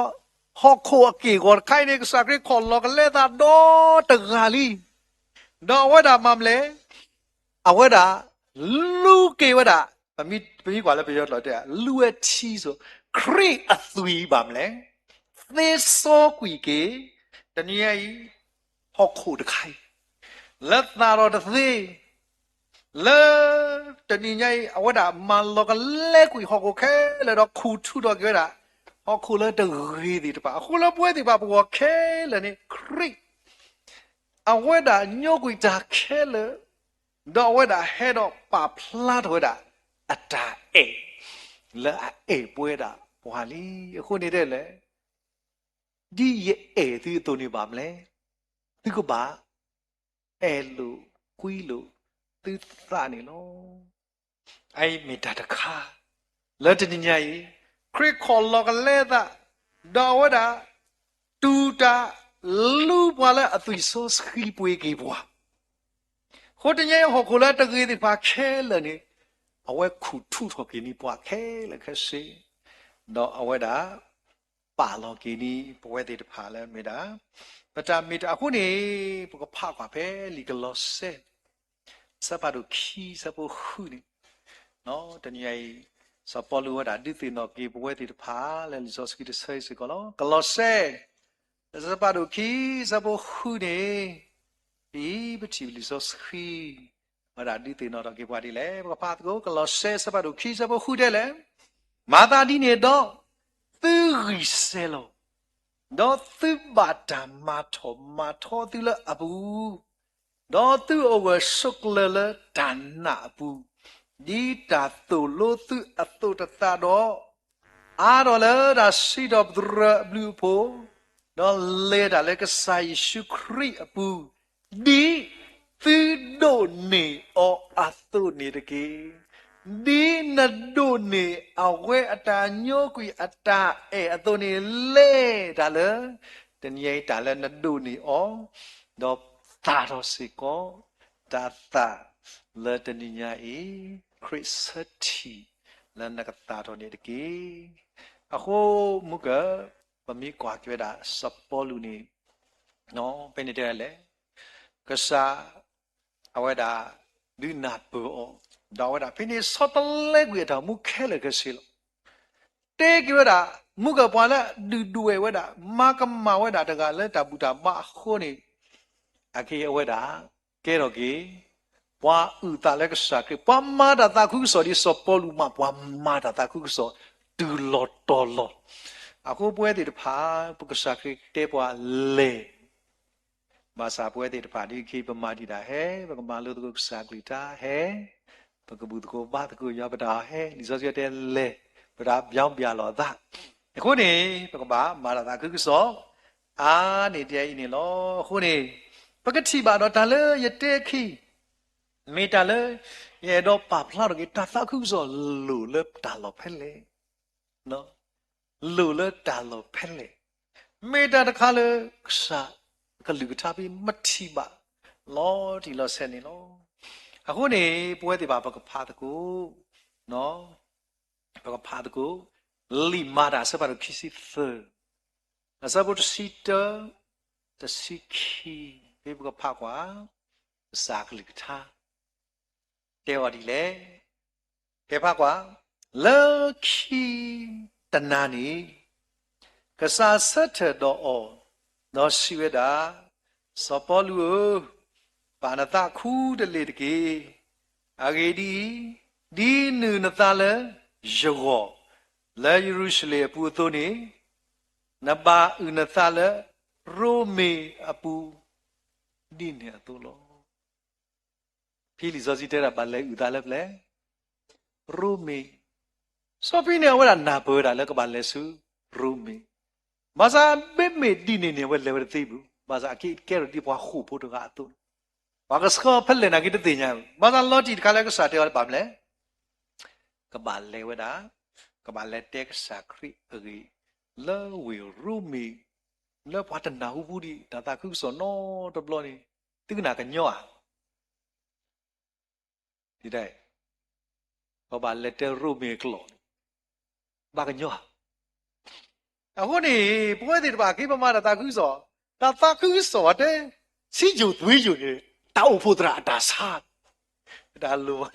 ဟောခိုအကေကိုခိုင်နေကစကရခေါ်လောကလေတာတော့တဂါလီတော့ဝဒမမလဲအဝဒလူကေဝဒပမိကွာလည်းပြောတော့တဲ့လူအချီဆိုခရိအသွီပါမလဲသေစောကွီကေတနည်းကြီးဟောခိုတခိုင်လက်သာတော့တသေးလဲတနည်းကြီးအဝဒမလောကလေကွီဟောကိုခဲလေတော့ခူထူတော့ကြတာအခုလည်းတရီဒီတပါအခုလည်းပွဲဒီပါဘောခဲလေနေခရိအဝဲတာညိုကွေတာခဲလေတော့ဝဲတာဟဲတော့ပါဖလာတော့တာအတာအေလဲအေပွဲတာဘွာလီအခုနေတဲ့လေဒီရဲ့အေဒီတူနေပါမလဲဒီကပါအဲလူကွီလူသစ်စာနေလို့အဲ့မိတာတခါလက်တညကြီးခရစ်ခေါ်လောကလေတာတော့ဝဒတူတာလူပွားလဲအသွေးဆိုးစခီပွေးကေပွား ဟိုတညဟောကိုလာတကေးဒီပါခဲလေနေအဝဲခုထုထော်ကီနီပွားခဲလေခဲစီတော့အဝဲတာပါလောကီနီပွဲတဲ့တဖာလဲမေတာပတာမီတာအခုနေပကဖကွာပဲလီကလော့ဆေစပါဒုခီစပခုနီနော်တညစပေါ်လူဝတာဒီတင်တော့ကေပွဲတဲ့တဖာလဲလီဇော့စကီတဆေစကောလောကလော့ဆေစပါဒုခီစပခုနေဒီပချီလီဇော့စခီဝတာဒီတင်တော့ကေပွားဒီလဲပကဖတ်ကိုကလော့ဆေစပါဒုခီစပခုတဲ့လဲမာတာဒီနေတော့သူရီဆဲလောတော့သူဘာတမထောသူလအဘူးတော့သူအဝဆုကလလဒနာဘူးဒီတာသူလို့သူအတုတတာတော့အားတော့လေဒါစီတော့ဘလူးဖို့တော့လေဒါလေကဆိုင်ရှုခရီအဘူးဒီသူတို့နေအောအတုနေတကေဒီနဒိုနေအဝဲအတာညိုကွီအတာအတုနေလေဒါလေတညိတာလေနဒိုနေအောတော့တာတော့စီကောတာတာလေတညညာခရစ်စတီလန်နကတာတော့နေတကေအခုမုကပမီကွာကြွတာစပေါ်လူနေနော်ပဲနေတဲ့လေကစားအဝဲတာဒီနာပေါ်ဒါဝဒါဖိနေစောတလဲကွေတာမုခဲလေကစီလတေကြွတာမုကပွာလာဒူဝဲဝဒါမာကမဝဒါတကလဲတာဘူတာမခိုနေအကေဝဒါကဲတော့ကေပွာဥတာလဲကစားကေပွာမာတာတာခုစောဒီစောပေါ်လူမပွာမာတာတာခုစောဒူလော်တော်လော်အခုပွဲတဲ့တဖာပုကစားကေတေပွာလေမာစာပွဲတဲ့တဖာဒီခေပမာတီတာဟဲဘကမာလို့တကုစားကလီတာဟဲပကဘူးတကိုဘာတကိုရပတာဟဲဒီစောစရတဲ့လေပဒါပြောင်းပြလောသာအခုနေပကဘာမာရတာခုစောအာနေတဲဤနေလောခုနေပကတိပါတော့တလေရတဲ့ခိမေတလေရတော့ပပလာရကတာသခုစောလူလတာလောဖဲလေနော်လူလတာလောဖဲလေမေတတခါလေစာကလူကတာပြီးမတိပါလောဒီလောဆယ်နေလောအခုနေပွဲတွေပါဘကဖာတကူနော်ဘကဖာတကူလီမာဒါစပါရခီစီဖအစဘတ်စီတာတစီခီဘေဘကဖာကွာစာကလိကတာတေဝဒီလေကေဖာကွာလောခီတနာနီကစားစတ်တော်အောနော်ရှိဝဒါစပေါ်လူပါဏတခုတလေတကေအဂေဒီနုနတလေယောလေယေရုရှလေပူသောနေနဘာဥနသလေရိုမေအပူဒီနေအတူလောဖီလီဇောစီတဲတာပါလေဥဒါလေပလေရိုမေစောပိနေဝရနာဘောတာလေကပါလေစုရိုမေမာစာဘေမေဒီနေဝဲလေဝတိဘူးမာစာအကိကဲရဒီဘွားခုဖို့တကအတူဘာကစခဖက်လေနာကိတတင်ညာမာစာလော်တီခါလေကစားတဲပါမလဲကပါလေဝဒါကဘာလက်တက်စာခရီအေလောဝီရူမီလောပါတနာဟုဘူးဒီဒါတာခုစောနောတဘလနီတိကနာကညောဒီတဲ့ဘာလက်တက်ရူမီကလောဘာကညောအခုနေပွဲတွေတပါခိပမာဒါတာခုစောဒါတာခုစောတဲ့စီဂျူသွေးဂျူနေတောက်ဖို့တရာအတာစားဒါလိုပါ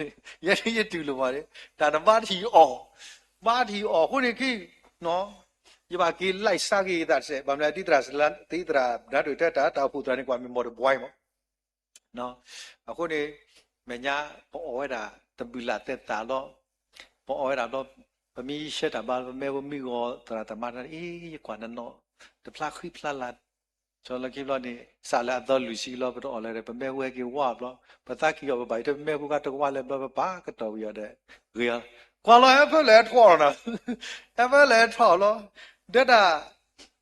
ရရတူလိုပါလေဒါဓမ္မတီအော်မာဒီအော်ခုနေခိနော်ဒီပါကိလိုက်စားကိတာစေဗမလာတိတရာစလန်တိတရာဓာတ်တွေတက်တာတောက်ဖို့တရာနေကွာမေမော်ဘွိုင်းမောနော်အခုနေမညာပေါ်ဝဲတာတပူလာတက်တာတော့ပေါ်ဝဲတာတော့ပမီရှက်တာဘာမဲဝမီကိုတရာတမတာအေးကွာနော်တဖလာခိဖလာလာကျော်လကိဘလနေဆာလာတော့လူစီလောဘတော့လည်းပမဲဝဲကိဝါဘလပတာကိရောဘိုင်တမဲဘူးကတော့ဝါလည်းဘာကတော့ရတဲ့ရီယာကွာလောအဖလဲထော်နော်အဖလဲထော်လောဒတာ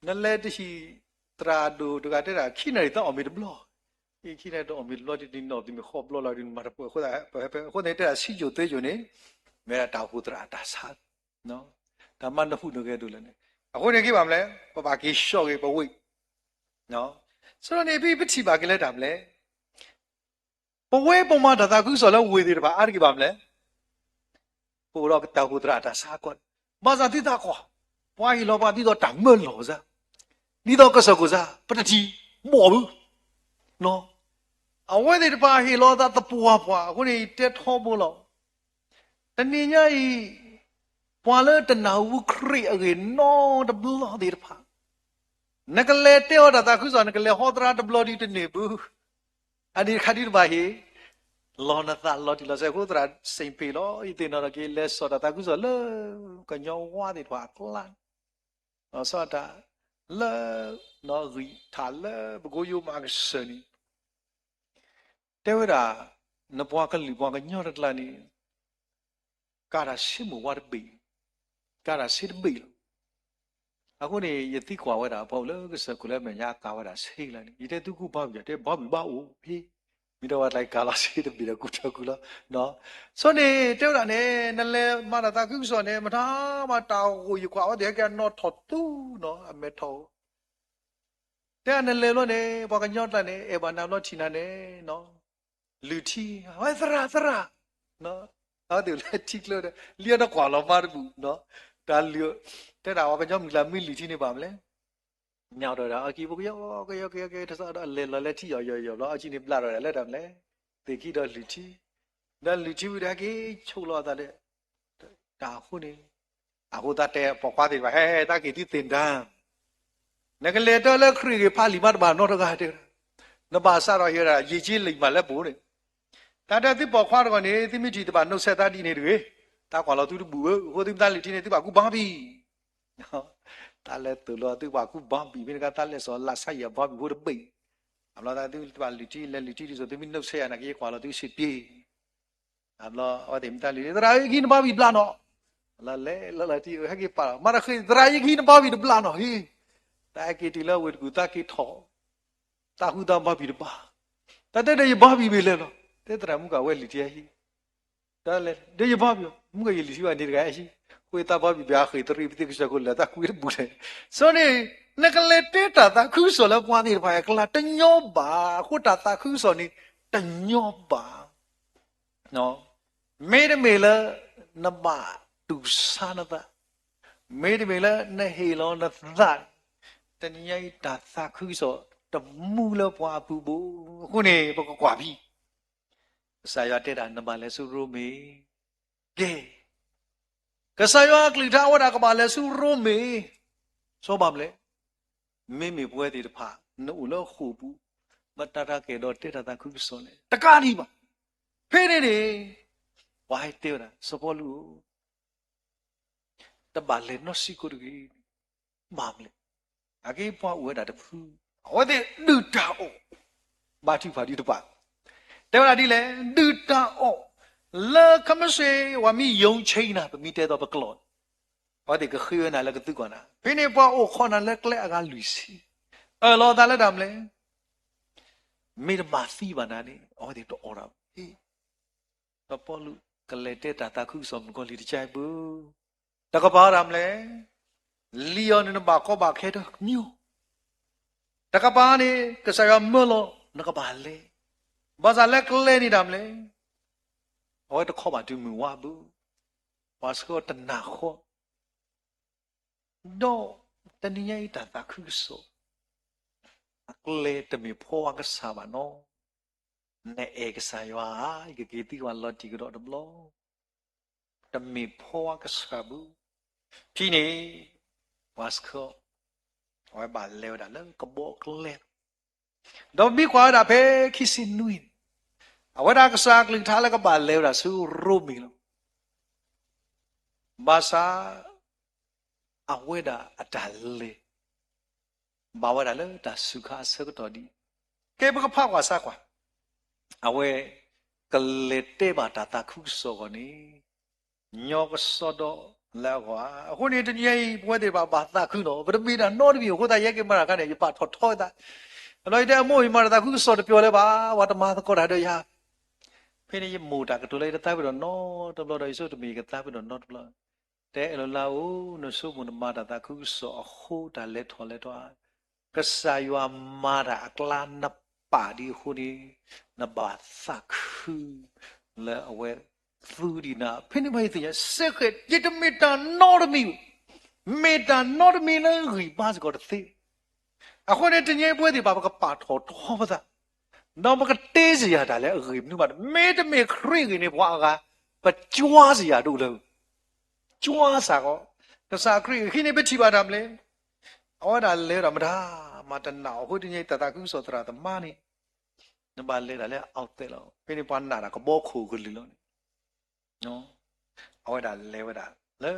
နလဲတရှိတရာဒူတကတဲ့တာခိနေတော့အမီတဘလောဒီခိနေတော့အမီလော်ဒီနော်ဒီမခေါဘလော်လာဒီမှာပေါ်ခေါ်ခုနေတဲ့စီဂျိုသေးဂျိုနေမဲတာဖူတရာတာဆာနော်ဒါမှနဖုနကဲတို့လည်းနေအခုနေကိပါမလဲပပကိရှော့ကိပဝိနော်ဆိုတော့နေပြီးပတိပါကလေးတာမလဲ ပွဲပေါ်မှာဒါသာခုဆိုလဲဝေသေးတယ်ပါအားကြီးပါမလဲပိုတော့တောက်ဟူတရာဒါစားကွတ်ဘာသာတိတာကွာပွားရီလောပါတိတော့တောင်မလို့စားဒီတော့ကစကူစားပတတိမော်ဘူးနော်အဝဲသေးတပါဟီလောသာတပွားပွားအခုနေတက်ထောဖို့လို့တနင်္ညာဤပွာလဲတနာဝခရိအကေနော်တဘလောသေးတပါနကလေတေောဒါသာခုဆိုနကလေဟောတရာတဘလောဒီတနေဘူးအဒီခါဒီဘာဟီလောနသာလောတီလောစေခုတရာစိန်ပေလောဤတေနော်ကေလဲစောဒါသာခုဆိုလေကညောဝါဒီထွာကလန်နော်စောတာလေနော်ရီထားလေဘကိုယုမာကစနီတေဝရာနပွားကလီပွားကညောရတလာနီကာရာရှိမဝါရဘီကာရာရှိဘီအခုနေယတိကွာဝဲတာပေါ့လေကစကုလဲမညာကာဝဲတာဆေးလာနေဒီတဲ့သူကဘာပြတဲ့ဘာဘီဘာအိုဖေးမိတော့လိုက်ကာလာဆေးတပြီတော့ကုတကူလာနော်ဆိုနေတေဝရာနေနလဲမရတာကုဆိုနေမထားမတောက်ကိုယူကွာဝဲတဲ့ကနော်ထော်တူနော်အမေထော်တဲ့နလဲလို့နေဘာကညော့တနေအေဘာနာလို့ချီနာနေနော်လူတီဝဲသရာနော်အဲ့ဒီလက်တီကလို့လျောတော့ကွာလောမာဘူးနော်ဒါလျောတဲ့တာဘာကြောင့်မလာမိလူတီနေပါမလဲညောက်တော့တာအကီဘုရောကေတစားတော့လဲလက်တီရောလောအချင်းနေပလာတော့လက်တယ်မလဲတေကီတော့လူတီဒါလူတီဝရကေချုပ်လာတဲ့ဒါခုနေအခုတတဲ့ပေါ်ခွားတယ်ပါဟဲ့တာကီတီတင်တန်းနကလေတော့လက်ခရီဖာလီမတ်ဘာတော့ကားတဲ့နဘာစားတော့ရတာရေကြီးလိမ့်ပါလက်ပိုးတယ်ဒါတဲ့ဒီပေါ်ခွားတော့နေသီမိတီတပါနှုတ်ဆက်သားဒီနေတွေတာကွာလို့သူဘူးဟိုဒီမသားလီတီနေသူပါကူဘာဘီနော်တာလဲတူလို့သူပါကူဘာဘီဘယ်ကတာလဲဆိုလာဆိုင်ရဘာဘီဟိုတပိအမလာသူပါလီတီလဲလီတီဆိုသူမိနှုတ်ဆက်ရနာကြီးကွာလို့သူစစ်ပြေအမလာဟိုဒီမသားလီတရာကြီးနဘာဘီပလာနော်လာတီဟဲ့ကြီးပါမရခိတရာကြီးနဘာဘီပလာနော်ဟီတာကီတီလဝတ်ကူတာကီထောတာဟုတာဘာဘီတပါတတဲ့ဘာဘီပဲလဲနော်တဲ့တရာမှုကဝဲလီတီဟီဒါလေတဲ့ဘာဘီမှုကရလီစီဝနေတကယ်ရှိခွေတာဘာဘီဗျာခေတရီပတိကစကိုလာတာခွေဘူးလေဆိုနေနကလေတေတာတာခုဆိုလပွားနေပါကလာတညောပါခုတာတာခုဆိုနေတညောပါနော်မေလနဘာတူဆာနတာမေလနဟေလောနသတနယိတာသာခုဆိုတမှုလပွားဘူးခုနေဘကွာပြီစာရတဲ့တာနဘာလဲစုရိုမေကဲကဆာယကလီထာဝရကဘာလဲစုရိုမေဆိုပါမလဲမေပွဲတိတဖာနို့လို့ခုဘူးမတရကေတော့တဲ့တာခုဆိုနေတကားဒီပါဖေးနေဝိုင်းတဲ့တာစပေါ်လူတဘာလဲနော်စီကိုရီမာမလဲအကေပွားဝဲတာတဖူးဟောတဲ့ဒူတာအိုဘာတိဖာဒီတပါတဲ့လာဒီလေဒူတာအိုလာကမစေဝမီယုံချိနာပမီတဲ့တော့ပကလောဟောတဲ့ကခွေးနာလည်းကတူကနာဖိနေပွားအိုခေါနာလက်ကလက်အကလူစီလောတာလက်တမလဲမေရမာစီဘာနာနေဟောတဲ့တော့အော်တာဟေးတော့ပေါ်လူကလက်တဲ့တာခုစောမကိုလီတချိုင်ဘူးတကပါရမလဲလီယိုနဘာကောဘာခဲတော့မြူတကပါနေကဆရာမလို့နကပါလေဘာသာလက်ကလေးနေတယ်မလဲဟောတခေါ်ပါတူမူဝဘူးဘာစကောတနာခေါ်တော့တနည်းတာတာခုဆိုကလေးတမီဖောကစားပါနော်နေเอกสารว่าไอ้กีติวันลอติกดอบลอตะมีพ่อกะสะบุพี่นี่วาสคอไว้บาเลวดาแล้วก็บอกเล็กดอกมีกว่าดาเพคิสินุยเอาไว้ดากะสากลึงท้าแล้วก็บาเลวดาสู้รูมีแล้วบาซาเอาไว้ดาอดาเลบาไว้ดาแล้วดาสุขาสกตอดีเก็บก็พากว่าซากว่าအဝဲကလေတေဘာတာတာခုစောကနီညောကစောတော့လာကွာအခုနေတကြီးပွဲတွေပါဘာတာခုတော့ဗရမီတာနော့တပြီဟိုတာရဲကေမရာကနေပါထော်ထော်တာအလိုက်တဲ့အမို့မာတာခုစောတပြောလဲပါဝတမသကောတာတော့ရဖေးနေမူတာကတူလိုက်တာပြီးတော့နော့တဘလို့တော့ဆိုတမီကတာပြီးတော့နော့တဘလို့တဲ့အလိုလာဦးနဆုမနမာတာခုစောအခုတာလက်ထော်လက်တော့ကဆာယွာမာတာအကလာနပ်把的后的那把萨克了我夫的那偏的牌子呀，这个这个没打闹的没有，没打闹的没了，尾巴是搞的飞。啊，后来这年不的把个把头拖不的，那么个袋子呀，打来尾巴的没得没亏给你花个，把抓子呀都了，抓啥个？那啥亏，现在不提把他们嘞，我打来他们他妈的恼火的呢，大家跟说他的妈呢，那把来他来熬得了，被你把拿那个包口个里了。နော်အဝဒလဲဝဒလဲ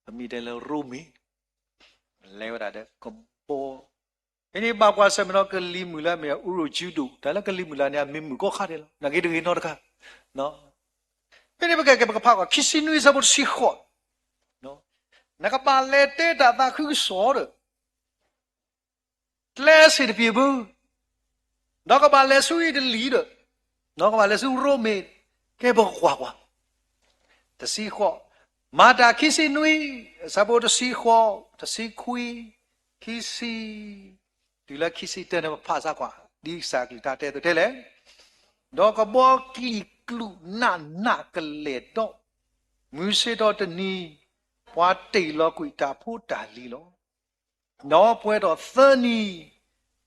အမိတယ်လဲရူမီလဲဝဒတဲ့ကဘောအင်းဘာကွာစမနောကလီမူလာမေဥရဂျူဒူဒါလကလီမူလာညာမင်းမူကောခါတယ်နဂေတကေနော်တခါနော်ပြနေပကကပကဖာကခီစီနွေစဘစီခေါ်နော်နကပါလဲတဲ့တာတာခုစောတယ်လဲစီတပြေဘူးနောက်ကပါလဲဆူရတဲ့လီတယ်နောက်ကပါလဲဆူရိုမေကဲဘောကွာကွာတစီခေါ်မာတာခီစီနွေစဘတစီခေါ်တစီခွီခီစီဒီလာခီစီတဲ့ဖာစားကွာဒီစာကလတာတဲ့တဲ့လေတော့ကဘောကီကလူနာကလေတော့မူစေတော့တနီပွားတိတ်လောကွီတာဖို့တာလီလောနော်ပွဲတော့သနီ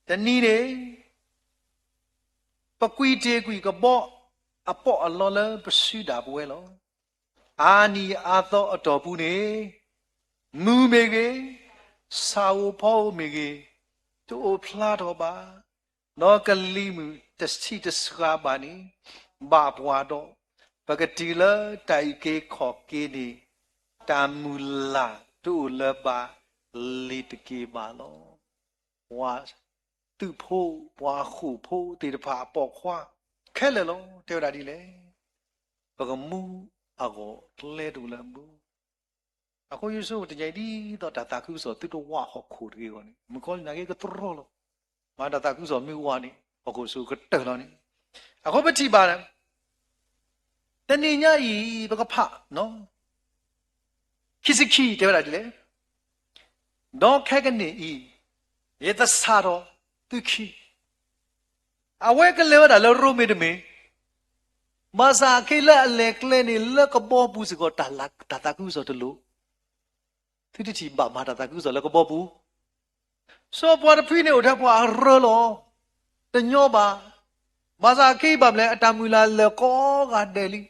တနီလေပကွီတေကွီကဘောအပေါ်အလောလပစုတာပွဲလောအာနီအာသောအတော်ဘူးနေမူမေကေစာဝဖောမေကေတို့ဖလာတော့ပါနောကလီမူတစီတစကာပါနီဘာဘွားတော့ပကတိလတိုင်ကေခေါ်ကေနီတာမူလာတို့လပါလီတကေပါလောဝါသူဖို့ဘွားခုဖို့တေတဖာပေါ်ခွာခဲလေလောတေရာဒီလေပကမူအကောလဲတူလမူအခုယေရှုတကြိုက်ဒီတော့တာခုဆိုတူတော့ဝါဟခုတေကောနိမကောနာကေကထရောလောမာတာခုဆိုမြူဝါနိအခုဆိုကတက်လောနိအခုပတိပါလားတဏိညာဤပကဖနော်ခိစခိတေရာဒီလေတော့ခဲကနေဤယေတဆာတော့သူခိအဝဲကလေးဝဒါလောရိုမေတမေမာစာခေလအလေကလေးနေလကဘောဘူးစကောတာလတာတာကူဆိုတလို့သူတိချီဘာမာတာတာကူဆိုလကဘောဘူးစောပွားတဖိနေဥထပွားရောလောတညောပါမာစာခေဘာမလဲအတမူလာလကောကတယ်လီ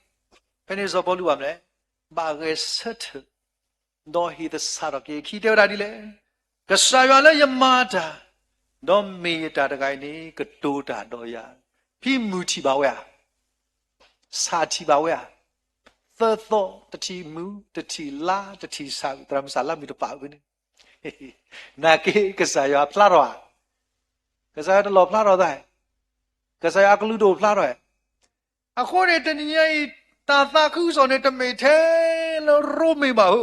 ဖနေစောပေါ်လူပါမလဲဘာရဲဆက်တော့ဟီသစာရကေခီတေရာဒီလေကဆာရွာလဲယမာတာတော့မေတာတကိုင်းနေကတိုးတာတော့ရဖိမူချီပါဝဲစာချီပါဝဲသောတတိမူတတိလာတတိစာတရမစာလာမီတပါဝင်းနာကေကဆာရွာဖလာရောကဆာတလောဖလာရောတဲ့ကဆာကလူတို့ဖလာရောအခုရတဲ့ညိတာသာခုစောနေတမေထဲလောရိုမေပါဟု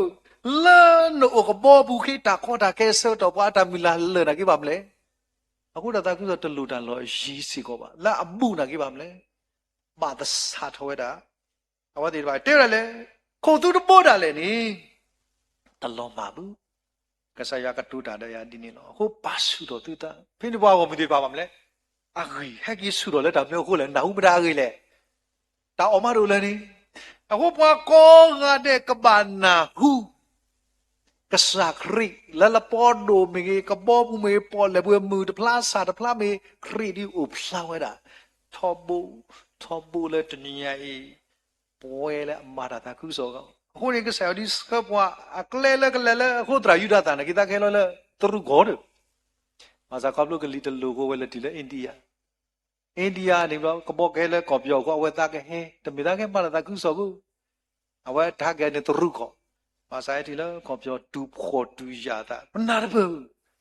လာနိုကဘောဘူးခိတာခေါ်တာကဲဆောတော့ဘာတာမီလာလဲနာကေပါမလဲအခုတာသာခုစောတလူတန်လောရီစီကောပါလာအမှုနာကေပါမလဲဘာသစာထောတာအဝတိပါတဲ့ရလေခုသူတပို့တာလေနိတလောမှာဘူးကဆာယကတူတာတဲ့ရဒီနေလောဟိုပါစုတော့သူတာဖိနေဘွားကိုမသိပါပါမလဲအဂီဟက်ကီစုတော့လေဒါမျိုးခုလေနာဟုပဒါကြီးလေတာအမတို့လည်းနိအခုဘွားကောငါတဲ့ကဘာနာဟုကဆာခရီလလပေါ်ဒိုမေကဘောဘူးမေပေါ်လေဘွေမူတဖလားစာတဖလားမေခရီဒီဥဖလာဝဲတာထောဘူလေတနီယာဤပွဲလေအမာတာခုစောကအခုနေကဆယ်ဒီစကပွားအကလဲလေအခုတရာယူဒတာနကိတာခဲလောလေတရုဂေါ်တယ်မာဇာကပ်လုကလီတလူကိုဝဲလေဒီလေအိန္ဒိယနေဘလောကဘောခဲလေကော်ပြောကောဝဲတာခဲဟဲတမီတာခဲမာတာခုစောကူအဝဲထားခဲနေတရုကောမာဆိုင်ဒီလေကော်ပြောတူဖို့တူရတာမနာရဘူး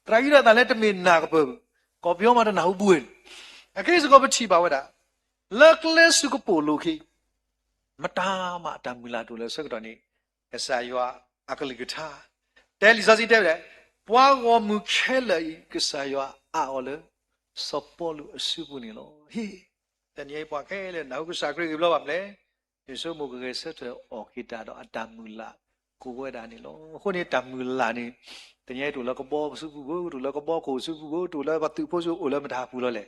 တရာယူဒတာလေတမီနာကဘူးကော်ပြောမတနာဘူးဘူးအကိစ္စကောပချီပါဝဲတာလက်လက်စုကပိုလိုခိမတာမအတမူလာတို့လဲစကတော့နေအစာရွာအကလိကထာတဲလီစာစီတဲတယ်ပွားကောမူခဲလေကစာရွာအော်လေစပေါ်လူအစုပူနေလို့ဟေးတန်ရေးပွားခဲလေနောက်ကစာခရီကလောပါမလဲယေရှုမူကလေးဆက်တဲ့အော်ခိတာတော့အတမူလာကိုဝဲတာနေလို့ခုနေတမူလာနေတန်ရေးတို့လကဘောစုပူကိုတို့လကဘောကိုစုပူကိုတို့လဘတူဖို့ဆိုအိုလမထားဘူးလို့လေ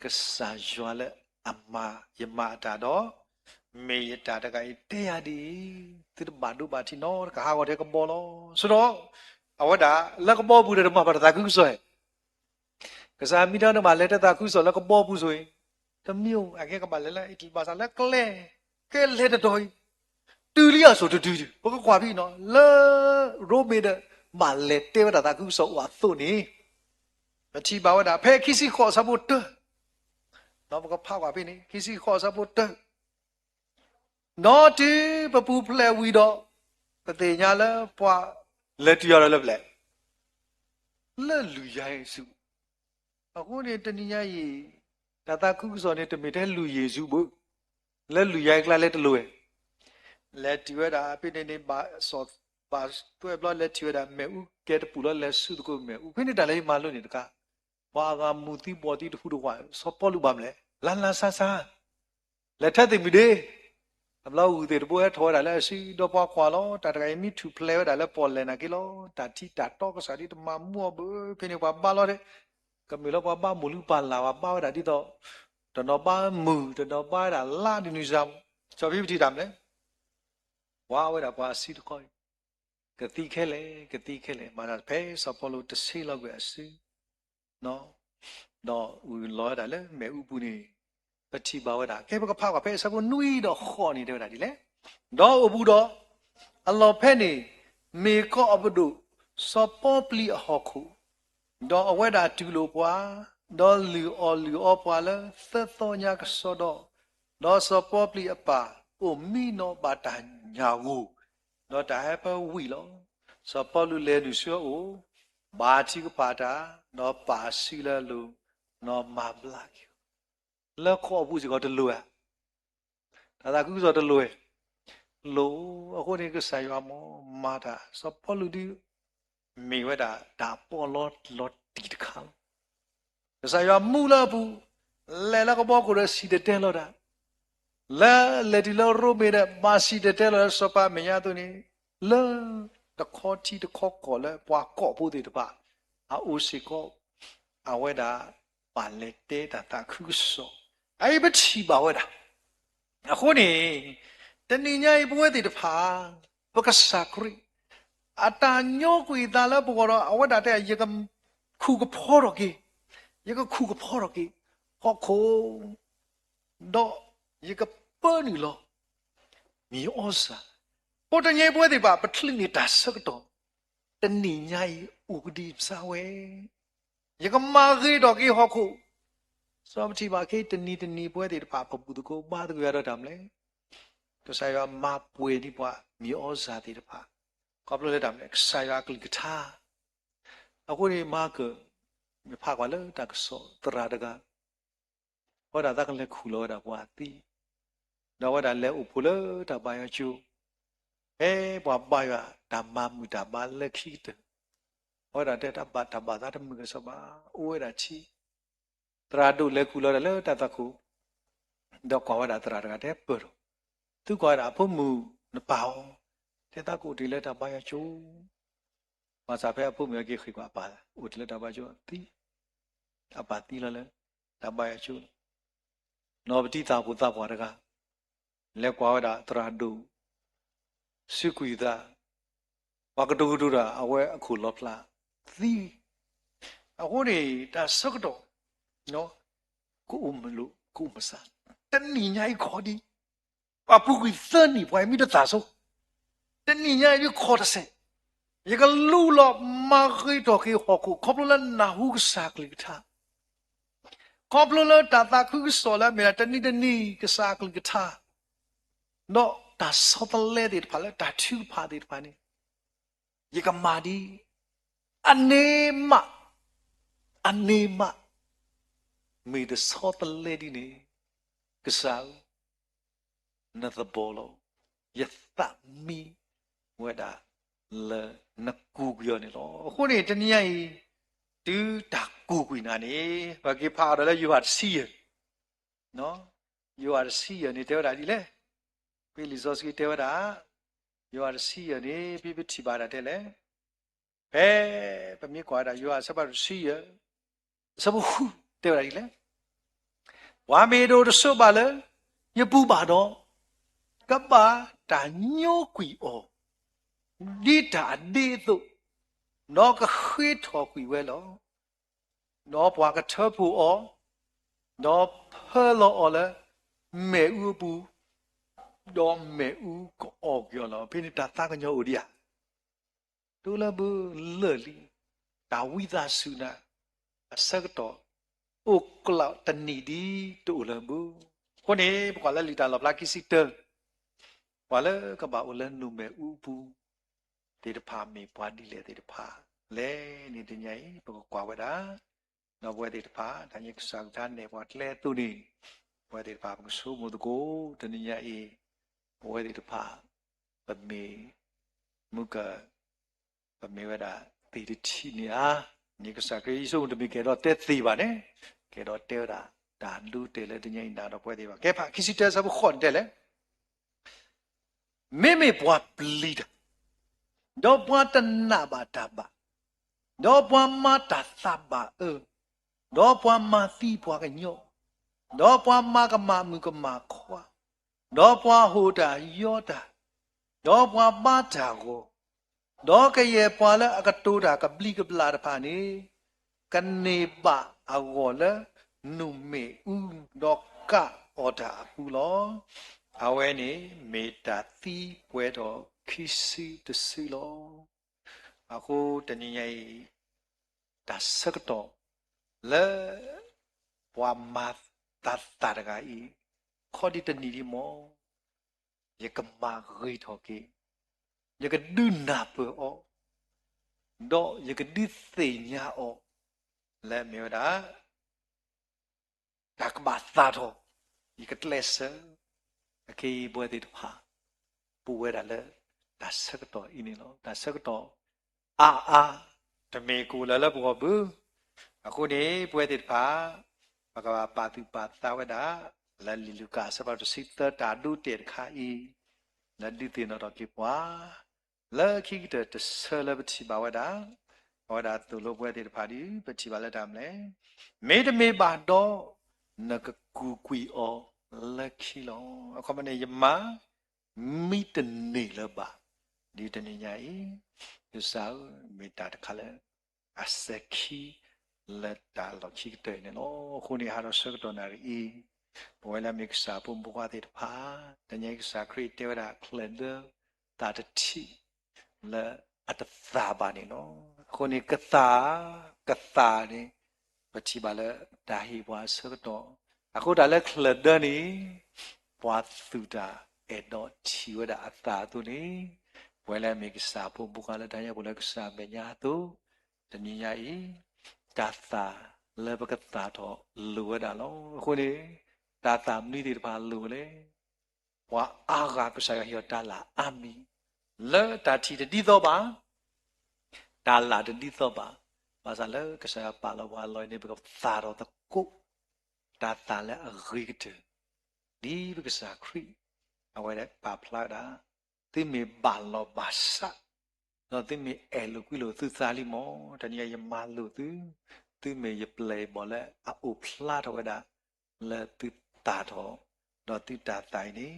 ကစားရွာလေအမယမတာတော့မေယတာတကယ်တရားဒီသူဘာတို့ဘာတီနော်ကဟာဝတဲ့ကဘောလို့ဆိုတော့အဝဒလက်ကဘောဘူးတဲ့မှာပါတာကုဆိုကစားမိတော့မှာလက်တတာကုဆိုလက်ကဘောဘူးဆိုရင်တမျိုးအကေကပါလဲလဲအတီပါစားလက်ကလဲကဲလဲတော်တူလျာဆိုတူဘကကွာပြီနော်လဲရိုမေတဲ့မှာလက်တဲဝတာကုဆိုဝါသုနေမချီပါဝတာဖဲခိစီခေါ်စဖို့တနော်ဘကဖောက်ပါပြီနေခိစီခေါ်စဖို့တနော်တီပပူဖလဲဝီတော့တတိညာလဲပွားလက်တီရလဲဖလဲလဲလူရိုင်းစုအခုနေတနည်းကြီးတာကုဆိုနေတမီတဲ့လူယေစုဘူးလဲလူရိုင်းကလည်းတလို့လက်တီရတာပြနေနေပါဆော့ပါတွဲဘလလက်တီရတာမဲဥကဲတပူလက်စုတကိုမဲဥဖိနေတာလေးမလို့နေတကားဘာကမူတိပေါ်တိတခုတော့ဆော့ပေါ်လူပါမလဲလာဆာလက်ထက်သိမီဒေအမလို့ဦးတဲ့ဘောထောတာလဲစီတော့ပွားခွာလို့တာတကယ်မီထူဖလဲတာလဲပေါ်လဲနာကီလို့တာတီတာတော့ကစားဒီတမမောဘဖိနေပါလို့တဲ့ကမီလို့ပါမူလူပါလာပါတာဒီတော့တနော်ပါမူတနော်ပါတာလာဒီနူဆောင်ကျော်ပြီးတိတာမလဲဝါဝဲတာပါစီတခေါ်ကတိခဲလေမာတာဖဲဆော်ပေါ်လို့တဆေးလောက်ပဲအစီနော်တော့ဦးလောတာလဲမဲဥပူနေပတိပါဝတာကဲဘကဖောက်ကဖဲစကုနွီတော့ခေါ်နေတဲ့တာဒီလေတော့အဘူးတော့အလောဖဲနေမေကောအဘဒုစောပေါ်ပလီအဟခုတော့အဝဲတာတူလို့ပွာတော့လူအောပွာလဲသက်တော်ညာကစောတော့စောပေါ်ပလီအပါအိုမီနောဘာတညာကိုတော့တာဟဲပဝီလောစောပေါ်လူလဲလူဆိုအိုဘာတိကပါတာတော့ပါစီလဲလူနော်မဘလာကလက်ခေါ်ဘူးစီကတော့တလွယ်ဒါကုဆိုတလွယ်လို့အခုဒီကဆိုင်ရမောမာတာစပေါ်လူဒီမိဝတာဒါပေါ်လောတီတခါဆိုင်ရမူလာဘူးလဲလကဘောကိုရစီတဲ့လောတာလဲဒီလောရိုမေတဲ့မာစီတဲ့လောစပါမရသူနေလဲတခေါ်တီတခေါ်ကောလဲပွားကော့ဖို့တဲ့တပါအိုစီကောအဝဲတာပါလက်တဲ့တာခုဆိုအဲ့ဘချီပါဝဲတာအခုနေတဏိညာဘဝတိတဖာဘကစာခရီအတာညောကွေတာလဘောတော့အဝဒတဲ့ရေကခုကဖောတော့ကေရေကခုကဖောတော့ကေဟောခိုတော့ရေကပနီလောမီဩစာပေါ်တညေဘဝတိပါပထလိနေတာစကတော့တဏိညာဥကဒီစာဝဲရေကမာခေတော့ကေဟောခိုစောမတိပါခေတနီပွဲတွေတပါပပူတကိုပါတကိုရတော့တယ်မလဲတဆိုင်ရမပွေဒီပွားမြေဩဇာတိတပါကောပလို့လက်တယ်မလဲဆိုင်ရကလကထာအခုဒီမာကမဖာကွာလဲတကဆောတရာတကဟောတာတကလည်းခူလို့တာပွားတိတော့ဝတာလဲဥဖုလို့တပါရချူပွားပါရဓမ္မမူတာပါလက်ခိတဟောတာတဲ့တပါတပါသာတမှုကစပါဥဝရချီတရာတို့လက်ကူလို့လဲတတခုတော့ကွာဝတာတရာတကတဲ့ပရသူကွာတာဖို့မူနပောင်းတဲ့တကူဒီလက်တပါရချိုးဘာသာဖဲဖို့မြေကြီးခိကွာပါဥဒီလက်တပါချိုးတီအပါတီလဲတပါရချိုးနောပတိတာဘုသဘောတကလက်ကွာဝတာတရာတို့စုကွေတာဝကတူတူတာအဝဲအခုလောဖလာသီအခုနေတာစကတော့နော်ကိုမလို့ကိုမစားတဏိညာခေါ်ဒီအပူကွေသနီပွိုင်မိတသာဆိုတဏိညာခေါ်တဲ့စေရကလူလောမာခိတော့ခေဟောခုခေါပလနာဟုစာကလိတာခေါပလလတာတာခုဆောလာမေတဏိကစာကလိတာနော်တာဆောတလဲတဲ့ဖလာတာထူဖာတဲ့ဖာနေရကမာဒီအနေမမေတဆောတလဲဒီနေကစားနသဘောလောယသမီဝဒါလနကူပြောနေလောအခုနေတနည်းရင်တူတာကူကွေနာနေဘာကိဖာရလဲ you are see နော် you are see နေတဲ့ဒါဒီလေပီလီဇော့စကီတဲ့ဒါ you are see နေပြပြတီပါတာတဲ့လေဘယ်ပမြကွာတာ you are စပါ see စဘဟုတဲ့ဒါဒီလေ Wa me do so ba le. Ye pu ba do. Ka ba ta nyo kwi o. Di ta di tu. No ka khwi tho kwi we lo. No bwa ka tho pu o. No phe lo o le. Me u pu. Do me u ko o kyo lo. Phi ni ta ta ka nyo u dia. Tu la bu le li. Ta wi da su na. Sa ka to. O kla ta ni di tu la bu. Ko ni ba la li ta lo la ki si te. Wa le ka ba o le nu me u pu. Te de pha me bwa di le te de pha. Le ni de nyai ba ko kwa wa da. No bwa te de pha ta ni sa ta ne bwa le tu ni. Bwa te de pha ba so mo de ko te ni nyai. Bwa te de pha. Ba me mu ka ba me wa da te de chi ni a. Ni ka sa ke so de mi ke ro te ti ba ne. Ke ro te da. Da lu te le de nyai da ro bwa te ba. Ke pha ki si te sa bu khon te le. Me me bwa pli da. Do bwa ta na ba ta ba. Do bwa ma ta sa ba e. Do bwa ma ti bwa ka nyo. Do bwa ma ka ma mu ka ma khwa. Do bwa ho da yo da. Do bwa ba ta go. Do ka ye bwa la ka to da ka bli ka bla da pa ni. Ka ne ba a go la nu me u do ka o da pu lo. A we ni me ta ti pwe do ki si de si lo. A ko ta ni nyai ta sa ka to. Le bwa ma ta ta da ga i. Kho di ta ni di mo. Ye ka ma ghi tho ki. Ye ka du na pe o. Do ye ka di se nya o. Le me da. Da ka ba ta tho. Ye ka tle se. Ki bwe ti pha. Pu we da le. Da sa ka to ini lo. Da sa ka to. A. Da me ku la la bwa bu. Ako ni bwe ti pha. Ba ka ba tu pa ta we da. La li lu ka sa ba tu si ta da du te kha i. La di ti no to ki pwa. La ki ki te se la ba ti ba we da. Wa da tu lo bwe ti pha di ba ti ba la da mle. Me de me ba do. Na ka ku kwi o. La ki lo. Ako ma ne yama. Mi te ne la ba. Di te ne nyai. Yu sao me ta ta kha le. Asaki. La ta lo ki te ne lo. Khu ni ha ro se ka to na ri. ဘဝလာမိကစာပုံဘွားတဲ့ဖာတညိကစာခရစ်တေဝရာခလန်ဒတာတတိလာအတသာပါနေနော်ခုန်ကသာနေပတိပါလာဒါဟိဘွားဆောတော့အခုဒါလည်းခလန်ဒနေဘွားသူတာအဲ့တော့ချီဝဒအသာသူနေဘဝလာမိကစာပုံဘွားလာတညဘဝလာကစာမညာသူတညညာဤဒါသာလေဘကတာတော့လူဝဒါလောခုန်တာတာမနိတိတပါလူလေဝါအာဂါကဆာဟီတာလာအာမီလေတာတီတိသောပါတာလာတိသောပါဘာသာလေကဆာပါလဝါလောနေဘကသာတော့တကုတာတာလေအဂိကတဒီဘကဆာခရီအဝဲပါဖလာတာတိမေဘာလောဘာစာတော့တိမေအဲလူကွီလိုသူစားလီမောတနည်းယမလူသူတိမေယပလေဘောလေအုဖလာတော့တာလေတိတာတော့တော့တိတာတိုင်နေ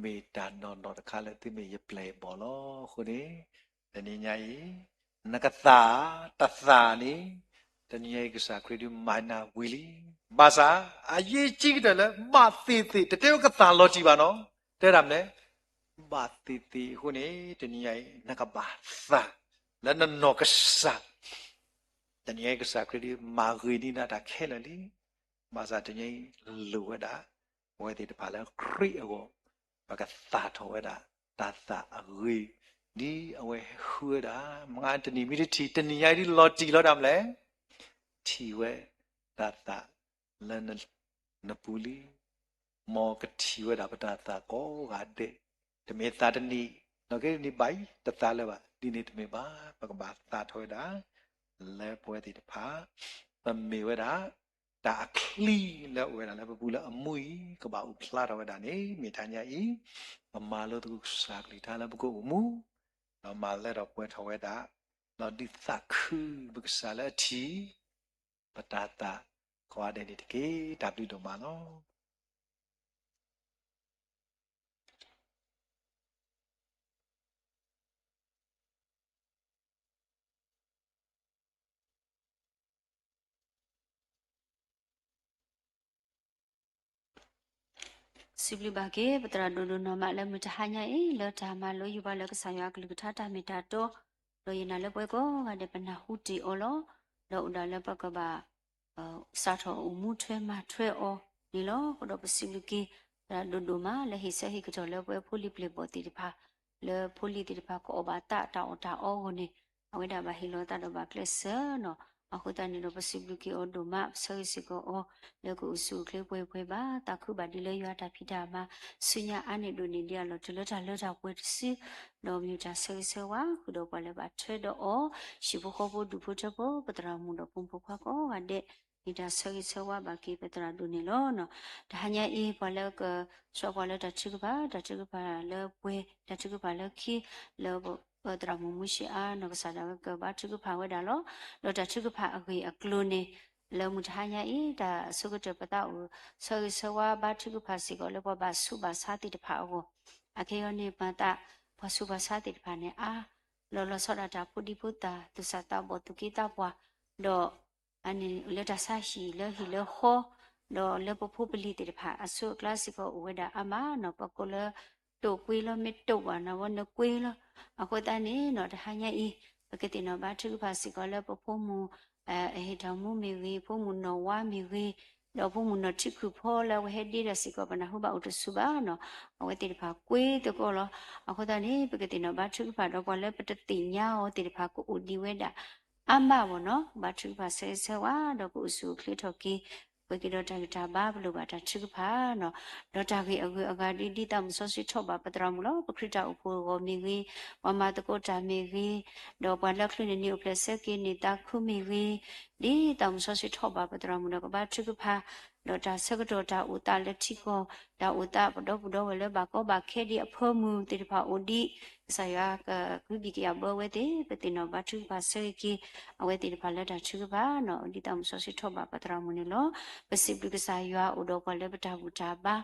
မေတာနော်တော့တခါလေတိမေယပလေဘောလောခုနေတနည်းညာဤနကသာတသာနေတနည်းကစားခရစ်မာနာဝီလီဘာသာအရေးကြီးတယ်လေမသေးသေးတတဲကသာလောကြည့်ပါနော်တဲ့ရမလဲမသေးသေးခုနေတနည်းနကဘာသာလနနောကစားတနည်းကစားခရစ်မာဂီနီနာတာခဲလေလီဘာသာတနည်းလူဝဒါဝဲတဲ့ပါလဲခရစ်အောဘကသာထောဝဒါတာသာအဂီဒီအဝဲခူဒါမငါတနီမီတီတနီရိုက်ဒီလော်တီလော်ဒါမလဲထီဝဲတာသာလန်နပူလီမောကထီဝဲဒါပတာသာကောဂါတဲ့တမေသာတနီနော်ကေဒီဘိုင်တသာလဲပါဒီနေ့တမေပါဘကဘာသာထောဒါလဲပွဲတဲ့တဖာပမေဝဒါတာခလီလဲဝဲဒါလဲပပူလဲအမွီကဘာဥဖလာတော့ဒါနေမိထညာဤမမလို့သူစာကလီထားလဲပကုမူနော်မလဲတော့ပွဲထောဝဲဒါနော်ဒီသခုဘကစားလဲတီပတာတာ ခေါ်တဲ့ဒီတကေဒါပြုတော်မှာနော်စီဘလဘကေပတရာဒိုဒိုနမလမတဟညာအေလတာမလိုယူပါလကဆာယကလူကထာတာမီတာတော့လိုရနာလပွဲကောကတဲ့ပနာဟုတီအော်လောလောဥဒါလပကဘာစာထောအမှုထွဲမထွဲအော်ဒီလောကတော့ပစီလူကေပတရာဒိုဒိုမလဟိဆဟိကတော်လပွဲဖိုလီပလေပေါ်တီတဖာလေဖိုလီတီတဖာကိုဘာတာတောင်းတာအော်ကိုနေအဝိဒါဘဟီလောတာတော့ဘာကလဆာနော်အခုတန်နေတော့ပစီလူကေအော်ဒိုမဆောစီကိုအော်လေကိုစုကလေးပွဲပွဲပါတခုပါဒီလေရွာတာဖိတာမှာစညာအနေတို့နေရလို့တလတာလောတာပွဲစီတော့မြူတာဆောဆောဝါခုတော့ပါလေပါထွဲတော့အော်ရှိဖို့ခေါ်ဖို့ဒူဖို့ချက်ဖို့ပတရာမှုတော့ပုံဖို့ခွားကောကတဲ့ဒီတာဆောဆောဝါဘာကိပတရာဒူနေလို့နော်ဒါညာအေးပါလေကဆောပါလေတချစ်ကပါလေပွဲတချစ်ကပါလေခီလောပတရာမှုမရှိအားနော်ကစားတာကဘာချစ်ကပါဝဲတာလို့တချစ်ကပါအကွေအကလိုနေလောမှုထားညာဤဒါဆုကတပတာဦးဆောဆောဝါဘာထုကဖာစီကိုလောဘဆုဘာစာတိတဖာကိုအခေယောနေပတာဘဆုဘာစာတိတဖာနေအာလောလောဆောတာပုဒီပုတာသူစတာဘောတုကိတာပွားတော့အနိလတဆာရှိလောဟီလောခောတော့လောပဖုပလီတိတဖာအဆုကလစစ်ကိုဝဒအမနော်ပကောလတိုကွေးလောမစ်တော့ဝနာဝနကွေးလောအခုတန်းနေနော်တဟညာဤပကတိနော်ဘာထုကဖာစီကိုလောပဖုမှုဟေတောင်မှုမီဝေဖုံမှုနော်ဝါမီဝေတော့ဖုံမှုနော်ချိခုဖောလာဝဟဲဒီရစီကောပနာဟုဘဥတစုပါနော်အဝဲတိတဖာကွေးတကောလောအခုတည်းပကတိနော်ဘာထုဖာတော့ကောလဲပတတိညာဩတိတဖာကိုဥဒီဝဲတာအမဘောနော်ဘာထုဖာဆဲဆဲဝါတော့ကိုစုခလထော်ကီဝေကီတော့တာဘာဘလို့ပါတာချုဖာနော်တော့တာကြီးအကွေအကာဒီတိတမဆောစီထော့ပါပတရမလို့ပခရတာဥဖိုကိုမီဝေဝမတကောတာမီဝေတော့ဘာလက်ခလနေနေပလက်ဆက်ကီနေတာခုမီဝေဒီတမဆောစီထော့ပါပတရမလို့ကဘာချုဖာတော့တာဆကတော့တာဥတာလက်ချီကိုတာဥတာဘတော့ဘတော့ဝဲဘာကောဘာခဲဒီအဖောမှုတိတဖာဥဒီဆရာကခုဘီကရဘဝဲတဲ့ပတိနောဘာချုဖာဆဲကီအဝဲတိတဖာလက်တာချုဖာနော်ဒီတမဆောစီထော့ပါပတရမလို့ ပစိပလူကစားရွာဥတော်ကလည်းပတာဘူးတာပါ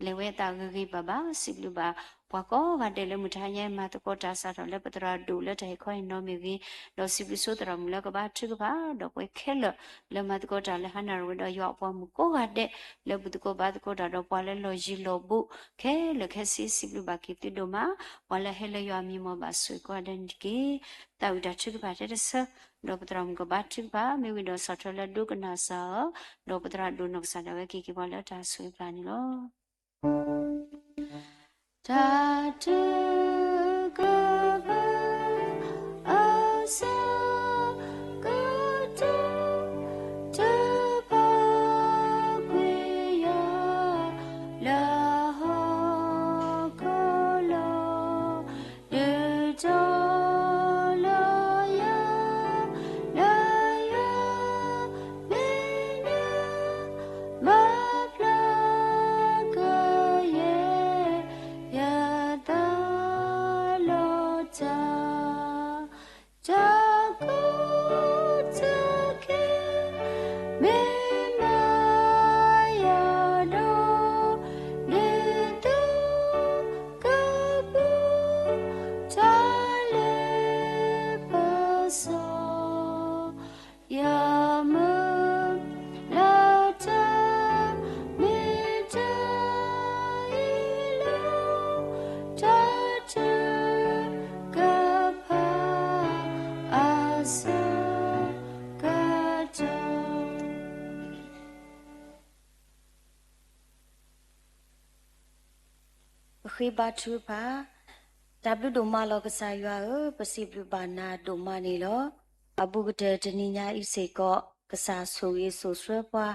လေဝဲတာဂိပါပါစိပလူပါဘွာကောကတဲလေမထိုင်ရဲမှာတကောတာစားတော့လက်ပတရာဒူလက်တိုင်ခွိုင်းနော်မီဗီတော့စိပလူဆိုတရမလကပါထုကပါတော့ပွဲခဲလလေမတကောတာလေဟနာရတော့ရွာပွားမှုကိုကတဲ့လေဘူးတကောပါတကောတာတော့ပွားလဲလော်ဂျီလော်ဘူးခဲလေခဲစီစိပလူပါကိတိဒိုမာဝါလဲဟဲလေရွာမီမပါဆွေကွာဒန်ကီတာဝိတာထုကပါတဲ့ဆတော့ပတရမကပါထုပါမေဝီတော့ဆော်ထလဒုကနာစာတော့ပတရာဒုနုဆာဒဝဲကီကီပါလတာဆွေပလာနီလောတာတုကဘာအစာကတုတပါခွေယလာဟောကောလောဒေတောခွေပါထူပါดับลูดมาลอกษายาปสิบลูบานาดมานีลอบุกเตตนิญาอิเสก็กษาสูเยสูสวยปวา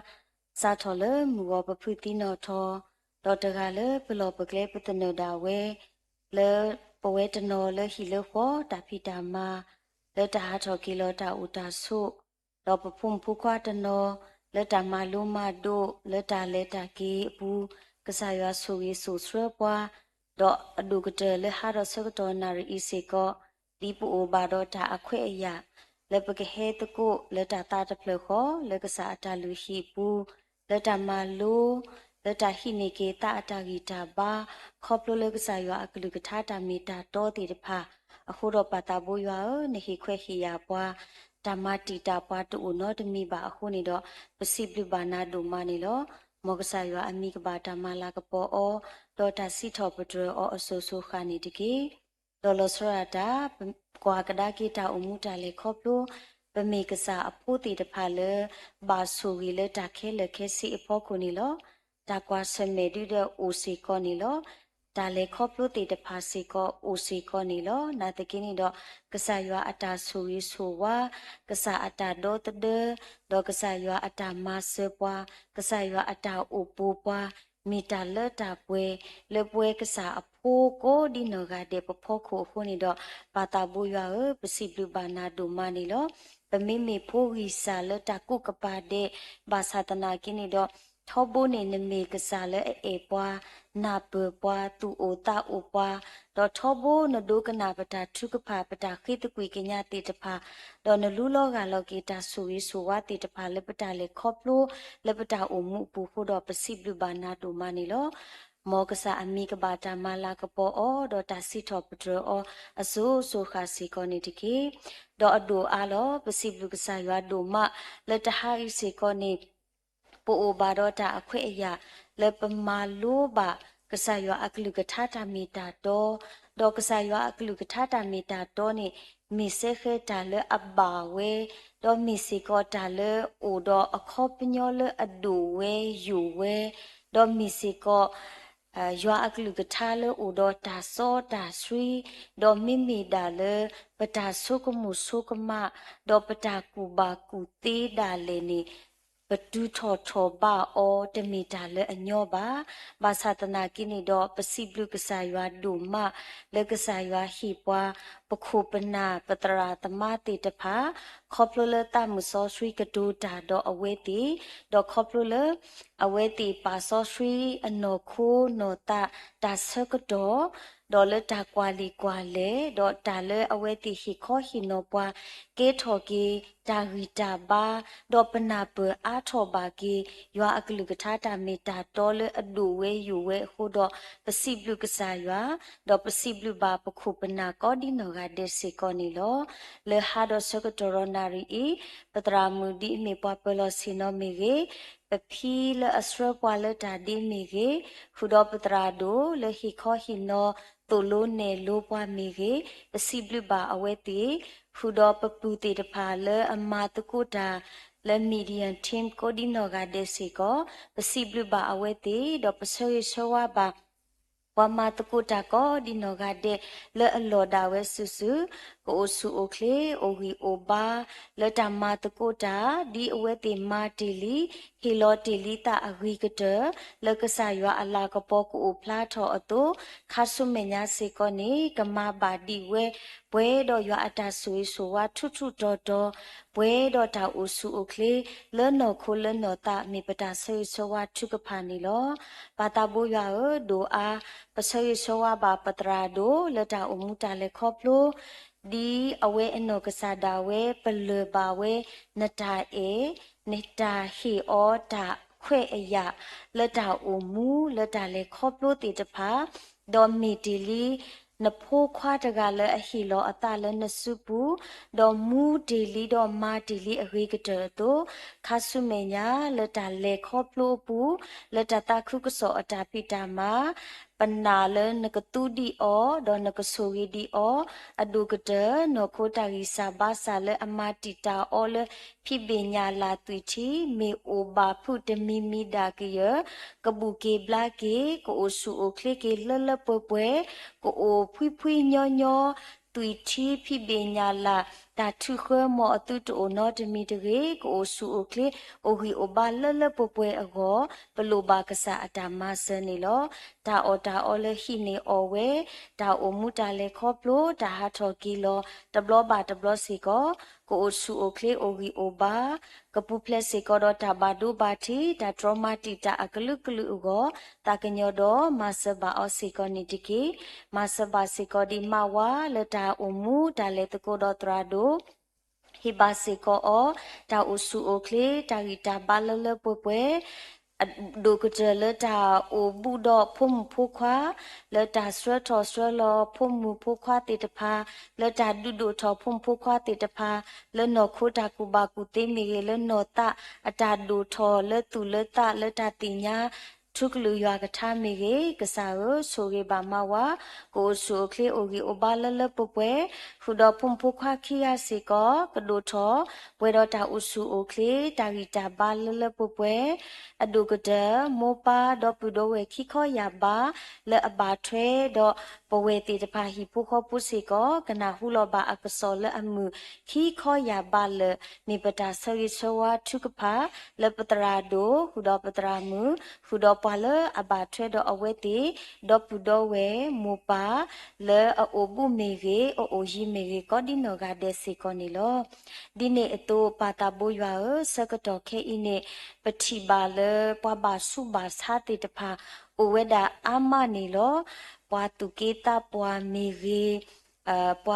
สาทอเลมัวปะพุตินอทอดอตกาเลปลอปะเกลปตโนดาเวเลปเวตโนเลหิเลขอตาพิตามาเลตาหาทอกิโลตาอุตาสุดอปพุมพุควาตโนเลตามาลุมาโดเลตาเลตากีปูกษายาสูเยสูสวยปวาတော့အဒုကတလေဟာရဆကတော့နာရီစီကောဒီပူဘာတော့တာအခွဲ့အရာ le peke he to ko le ta ta ta ple kho le ka sa ta lu hi pu le ta ma lo le ta hi ne ke ta ta gi ta ba kho plo le ka sa yo a klu ka tha ta mi ta to ti de pha a khu ro pa ta bo yo ne hi khwe hi ya pwa ta ma ti ta pwa to no de mi ba a khu ni do pa si blu ba na do ma ni lo mo ka sa yo a mi ka ba ta ma la ka po o do ta si tho pa dro o a so so kha ni de ki lo lo so ra taကွာကဒါကီတာအမှုတာလေခေါပလိုပမေကစားအဖို့တီတဖာလေဘာဆူရီလေတာခဲလေခဲစီအဖို့ကိုနီလောတာကွာစမေဒီတဲ့အိုစီကိုနီလောတာလေခေါပလိုတီတဖာစီကိုအိုစီကိုနီလောနာတကိနီတော့ကစားရွာအတာဆူရီဆူဝါကစားအတာဒေါ်တဒေဒေါ်ကစားရွာအတာမဆပွားကစားရွာအတာအိုပူပွားမီတာလတာပွဲလေပွဲကစားအဖို့ကိုဒီနောကတဲ့ပဖို့ခုခုနေတော့ပါတာဘူရွာပစီပလူဘာနာဒိုမနီလောပမေမေဖိုရီစာလတာကုကပါတဲ့ဘာသာတနာကိနေတော့ထောဘိုနေနမေကစားလေအေပွားနာပပွားသူအိုတာအိုပွားတော့ထောဘိုနဒုကနာပတာထုကဖာပတာခိတကွေကညာတေတဖာတော့နလူလောကလောကေတာဆူရီဆူဝတေတဖာလေပတာလေခေါပလိုလေပတာအိုမှုပူဖို့တော့ပစီပလူဘာနာဒိုမနီလောမောကဆာအမီကဘာတာမာလာကပေါ်အော်ဒေါ်တာစီထောပဒရအော်အဆိုးဆိုခါစီကောနေတကေဒေါ်အဒိုအားလောပစီဘလူကဆာရွာဒိုမလက်တဟာရီစီကောနေပိုအိုဘာဒေါ်တာအခွေအရာလက်ပမာလိုပါကဆာရွာအကလူကထာတာမီတာတော့ဒေါ်ကဆာရွာအကလူကထာတာမီတာတော့နေမီဆေခဲတာလအဘာဝဲဒေါ်မီစီကောတာလအိုဒေါ်အခောပညောလအဒိုဝဲယူဝဲဒေါ်မီစီကောရွာအကလူကထားလေဥဒေါ်တာစောတာဆွီဒေါ်မိမိဒါလေပတာဆုကမှုဆုကမဒေါ်ပတာကူဘာကူသေးဒါလေနေပတူထောထောဘာအောတမီတာလေအညောပါဘာသာတနာကိနေတော့ပစီဘလူကဆာရွာဒုမလေကဆာရွာဟိပွားပခုပနာပတရာတမတိတဖာခေါပလိုလတမှုစောဆွီကဒူတာတော့အဝဲတီတော့ခေါပလိုလအဝဲတီပါစောဆွီအနောခိုးနောတာတာဆကတော့ဒေါ်လတာကွာလီကွာလေဒေါ်တာလေအဝဲတီဟီခေါဟီနောပွားကေထော်ကီတာဂီတာဘာဒေါ်ပနာပအားထော်ဘာကီရွာအကလူကထားတာမီတာတော်လေအဒူဝဲယူဝဲဟိုတော့ပစီဘလူကစားရွာဒေါ်ပစီဘလူဘာပခုပနာကောဒီနောကဒေစီကောနီလောလေဟာဒေါ်ဆကတော်ရနာရီပတရာမူဒီမေပွားပလောစီနိုမီရေပဖီလအစရပွာလတာဒီမီရေဟူတော့ပတရာဒိုလေဟီခေါဟီနောတူလိုနေလိုပွားမီရေပစီဘလူဘာအဝဲတီဟူတော့ပပူတီတဖာလေအမာတကုတာle median team kodino ga desiko pasiblu ba awete do pasoy sowa ba wama takuta ko dino ga de le aloda we susu ko osu okle ogi oba le tamma takuta di awete ma tili hilo tili ta agri kata le kasa ywa ala ko po ko phla tho ato khasu menya se ko ni kama ba di we ဘွဲတော့ရွာအတာဆွေဆိုဝါထုထုတော်တော်ဘွဲတော့တာအိုစုအိုကလေးလဲနော်ခိုလဲနော်တာမိပတာဆွေဆိုဝါထုကဖာနီလောပါတာဘိုးရွာဒိုအားပဆွေဆိုဝါဘာပတရာဒိုလတာအမှုတာလဲခေါပလိုဒီအဝဲအနောကစားတာဝဲပလဘာဝဲနတာအေနေတာဟီအောတာခွဲအယလက်တာအမူလက်တာလဲခေါပလိုတေတဖာဒေါ်မီတီလီနဖိုးခွားတကလည်းအဟီလောအတလည်းနစုပူဒေါ်မူဒီလီဒေါ်မာဒီလီအဝေကတဲ့တို့ခါဆုမေညာလက်တာလေခေါပလိုပူလက်တာတခုကစောအတာပိတာမာပနာလနကတူဒီအောဒေါ်နကဆူရီဒီအောအဒုကတဲ့နောခိုတာရီစာဘာစာလေအမတီတာအောလေဖိပညာလာတူချီမေအိုဘာဖုတမီမီဒါကရကဘူကေဘလာကေကိုအိုဆူအိုကလကေလလပပွဲကိုအိုဖွိဖွိညောညောတူချီဖိပညာလာတာထုခွဲမောအတုတိုနောတမီတရေကိုဆူအိုကလေအိုဟီအိုဘာလလပပွဲအကောဘလိုဘာကစားအတာမဆန်နေလောဒါအော်လေဟိနေအော်ဝဲဒါအိုမူတာလေခေါပလိုဒါဟာထော်ကီလောတဘလဘာတဘလစီကောကိုဆူအိုကလေအိုဟီအိုဘာကပူဖလက်စီကောတော့တာဘာဒူဘာတီဒါဒရမာတီတာအကလုကလုဥကောတာကညောတော့မဆဘာအော်စီကောနီတကီမဆဘာစီကောဒီမဝါလတာအိုမူဒါလေတကိုတော့တရာဒိုဟ ဟေဘာစေကောအောတာအဆူအိုကလေတာဂီတာဘာလလပွပွဲဒုကကြလတာအိုဘူဒဖုံဖူခွာလတာဆွတ်တော်ဆွလောဖုံမူဖူခွာတေတဖာလတာဒုဒုထောဖုံဖူခွာတေတဖာလနောခိုတာကူဘာကူတေမီလနောတာအတာဒုထောလတူလတာလတာတိညာทุกลุยากทามีเกกษาโซเกบามาวาโกโซเคลโอกีโอบาลลปปเวฟุดอพุมพุควาคียาสิกอกโดทอเวดอตาอุสุโอเคลตากีตาบาลลปปเวอดูกเดโมปาดอปุโดเวคิขอยาบาเลอบาเทรดอปเวติตพาหิพุขปุสิกอกนาหุลบาอักษรเลอมือคิขอยาบาเลมีปตาสริสวาทุกภาเลปตราโดหุดอปตรามือหุดอปาเลอบาเทรดออเวติดอปุโดเวโมปาเลอโอบุเมเกโอโอยิเมเกก็ดินกาเดสิกอนิโลดิเนอโตปาตาบุยวาสกตอเคอิเนปฏิบาเลปวบาสุบาสาติตภาโอเวดาอามานิโลปวตุเกตาปวเมเกปว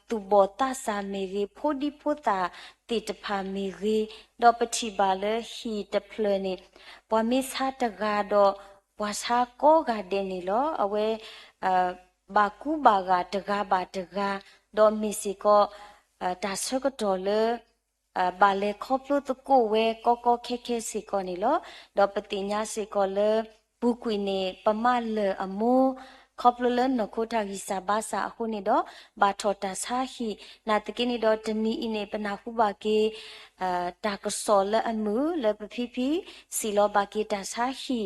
ตุบอตาสาเมเกโพดิโพตาติตภาเมเกดอปฏิบาเลฮีตเพลเนปวมิสาตกาดอปวสาโกกาเดนิโลอเวบาคูบากาตกาบาตกาดอมิสิโกตาสกตอเลบาเลครอบลูตะกูเวก็เคสิกอนี่ลอดอปติญญาสิกอเลบุกุยเนปะมะเลอโมครอบลูเลนโคทากิสาบาสาหุนี่ดอบาทอตาสาหินาตะกินี่ดอตมีอิเนปนาหุบาเกตากสอเลอมือเลปพิสิลอบาเกตาสาหิ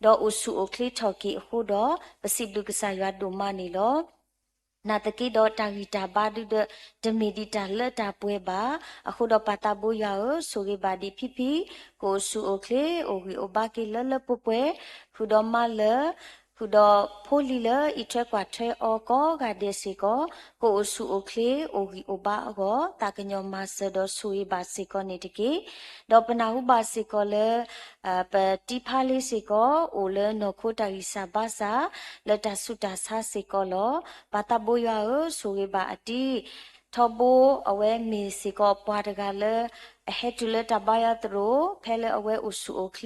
ดออุสุโอคลิทอกิหุดอปสิดุกษายาดุมานี่ลอนาตะกี้ดอตากีตาบาดุเดเมดิตาเลตาป่วยบาอะคุดอปาตาบุยาโซเกบาดิพิโกสุโอเคโอกิโอบาเกลปป่วยคุดอมาเลคุดอโพลีเลอีเทกว่าเทออกอกาเดสิกอโกสุโอเคโอกิโอบาโกตากะญอมาเซดอสุยบาสิกอนิตะกีดอปนาหุบาสิกอเลปติพาลิสิกอโอเลนโคตากิสาบาสาเลตาสุตาสาสิกอลอปาตาบุยาสุเกบาอติทอโบอเวมีสิกอปวาดกาเลเฮตุเลตาบายาตโรเพเลอเวอุสุโอเค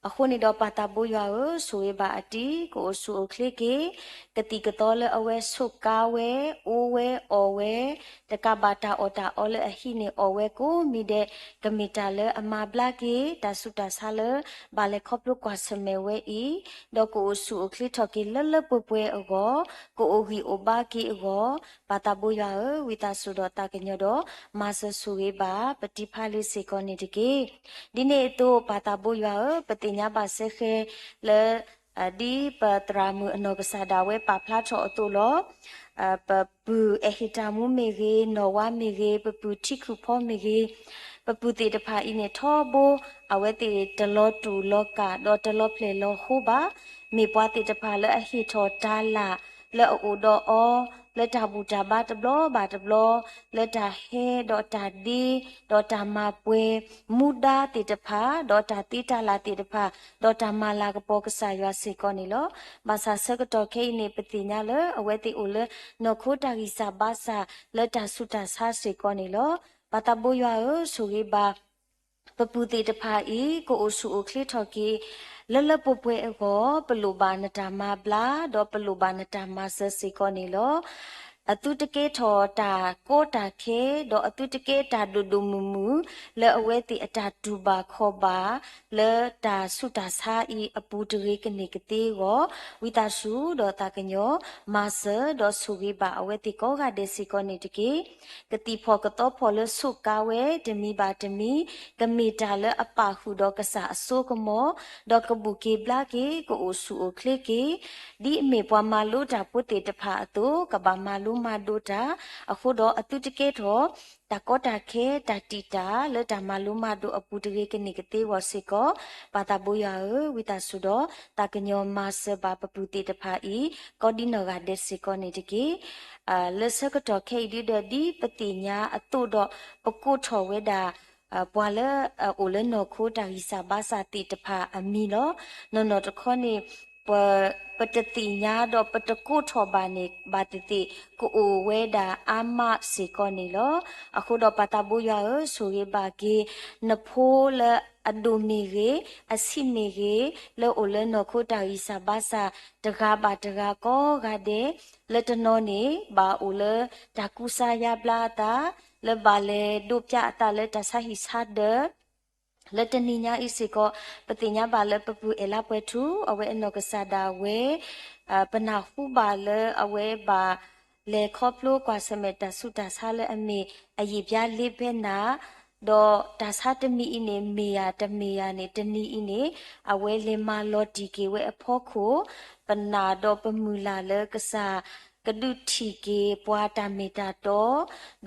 အခုနေတော့ပါတာဘူးရွာကိုဆိုရပါအတီကိုဆူခလစ်ကေကတိကတော်လအဝဲဆုကာဝဲအိုဝဲအော်ဝဲတကဘာတာအော်တာအော်လအဟိနေအော်ဝဲကိုမိတဲ့ကမီတာလအမဘလကေတဆုတာဆာလဘာလေခေါပလုကွာစမဲဝဲဤတော့ကိုဆူခလစ်ထကေလလပပွဲအောကိုအိုဟီအိုဘာကေအောပါတာဘူးရွာဝီတာဆူတော့တာကညတော့မဆဆူရေးပါပတိဖာလေးစေကောနေတကေဒီနေ့တော့ပါတာဘူးရွာပတိညာပါစေခဲလေဒီပတရာမှုအနောကစားဒါဝဲပါဖလာချောအတူလောပပူအဟိတာမှုမေဂေနောဝမေဂေပပူတိခုဖောမေဂေပပူတေတဖာအင်းနေထောဘောအဝဲတေတလောတူလောကတော့တလောဖလေလောဟူပါမေပွားတေတဖာလအဟိထောတာလာလောအိုဒောအောเลตาบูตาบาตบลอบาตบลอเลตาเฮดอตาดีดอตามาปวยมุดาติตภาดอตาติตาลาติตภาดอตามาลากปอกษายาสิกอนิโลบาสาสกตอเคอิเนปติญาเลอเวติอุเลนโคตากิสาบาสาเลตาสุตาสาสิกอนิโลปาตาบุยาสุเกบาปปุติตภาอีโกโอสุโอคลิทอกีลลปป่วยอโกปลุบานตามาบลาดอปลุบานตามาเสสิกอนิโลอตุตะเกทอตาโกตาเคดออตุตะเกตาดุดุมุมุเลอเวติอตาดูบาขอบาเลตาสุตาสาอีอปูตริกนิกติโกวิตาสุดอตากะญอมาเสดอสุกิบาอเวติโกกาเดสิกอนิตะเกกติพอกะตอพอเลสุกาเวดมีบาดมีกะมีตาเลอปาหุดอกะสาอโซกมอดอกะบุเกบลาเกโกโอสุโอคลิเกดิเมปวามาลุตาปุติตภาอตุกะบามาลุมาดูตาအခုတော့အတုတကေတော့တကောတာခဲတတိတာလတမလုံးမတို့အပူတကေကနိကတေဝစေကောပါတာဘူယာဝိတာဆုတော့တကညောမဆဘာပပူတိတဖာဤကောဒီနောကဒက်စေကောနေတကေလဆကတော့ခဲဒီဒဒီပတိညာအတုတော့ပကုထောဝေတာပွာလအိုလနောခိုတာဟိစာဘာစာတိတဖာအမီလောနော်နော်တခေါနေ ปะติญาดอปะตะกุทอบานิบาติติกูโอเวดาอามาสิกอนิโลအခုတော့ပတာဘူရဆိုရပါကေနဖိုးလအဒိုမီရေအစီမီရေလောအိုလနခိုတာရီစာဘာစာတကားပါတကားကောဂတဲ့လက်တနောနေဘာအိုလတာကူစာယပလာတာလဘာလေဒုပြတာလက်တဆာဟိဆာဒလက်တနိညာဣစေကောပတိညာဘာလပပူအလာပွဲသူအဝဲအနောကဆာဒါဝဲပနာဟုဘာလအဝဲဘာလေခေါပလိုကွာစမေတဆုတာဆာလအမေအယိပြလေးပဲနာတော့ဒါဆာတမီအင်းနေမေယာတမေယာနေတနီအင်းနေအဝဲလေမာလော်တီကေဝဲအဖို့ခိုပနာတော့ပမူလာလကစားကဒုတီကေပွားတာမေတာတော့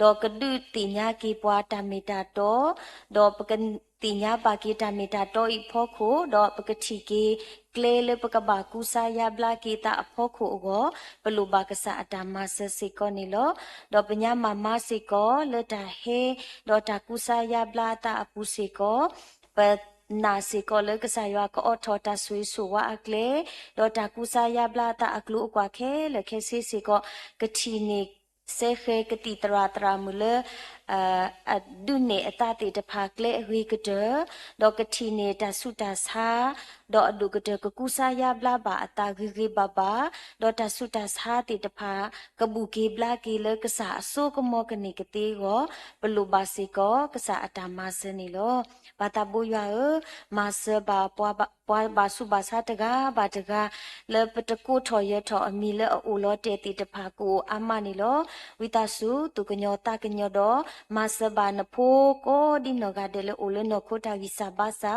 ဒေါ်ကဒုတိညာကေပွားတာမေတာတော့ဒေါ်ပကတိညာပါကေတာမေတာတော့ဤဖို့ခိုဒေါ်ပကတိကေကလေလပကဘာကူစာယဘလာကေတာအဖို့ခိုအောပလူဘာကဆာအတာမဆစေကောနီလောဒေါ်ပညာမမစေကောလတာဟေဒေါ်တာကူစာယဘလာတာအပူစေကောပနာစီကောလကဆာယကအော်ထောတာဆွေးဆိုဝအကလေဒေါ်တာကူစာယဘလာတာအကလူအကွာခဲလခဲစီစီကောကတိနေစေခေကတိတရာတရာမူလအဒုနေအတတေတဖာကလေအဝေကတဒေါကတိနေတာဆုတာစာဒေါအဒုကတကကုစာယဘလာဘာအတာဂိဂိဘဘာဒေါတာဆုတာစာတေတဖာကဘူကေဘလာကေလကဆာအဆိုကမောကနေကတိကိုဘလူဘာစီကောကဆာအတာမစနီလောဘာတာဘူယမဆဘာပွားဘာစုဘာစာတကားဘာတကားလေပတကုထော်ရထော်အမီလေအိုလောတေတေတဖာကိုအမနီလောဝိတဆုတုကညောတကညောတော့မဆဘာနဖိုကိုဒီနောကတဲ့လေအိုလေနောခိုတာဂီစာဘာစာ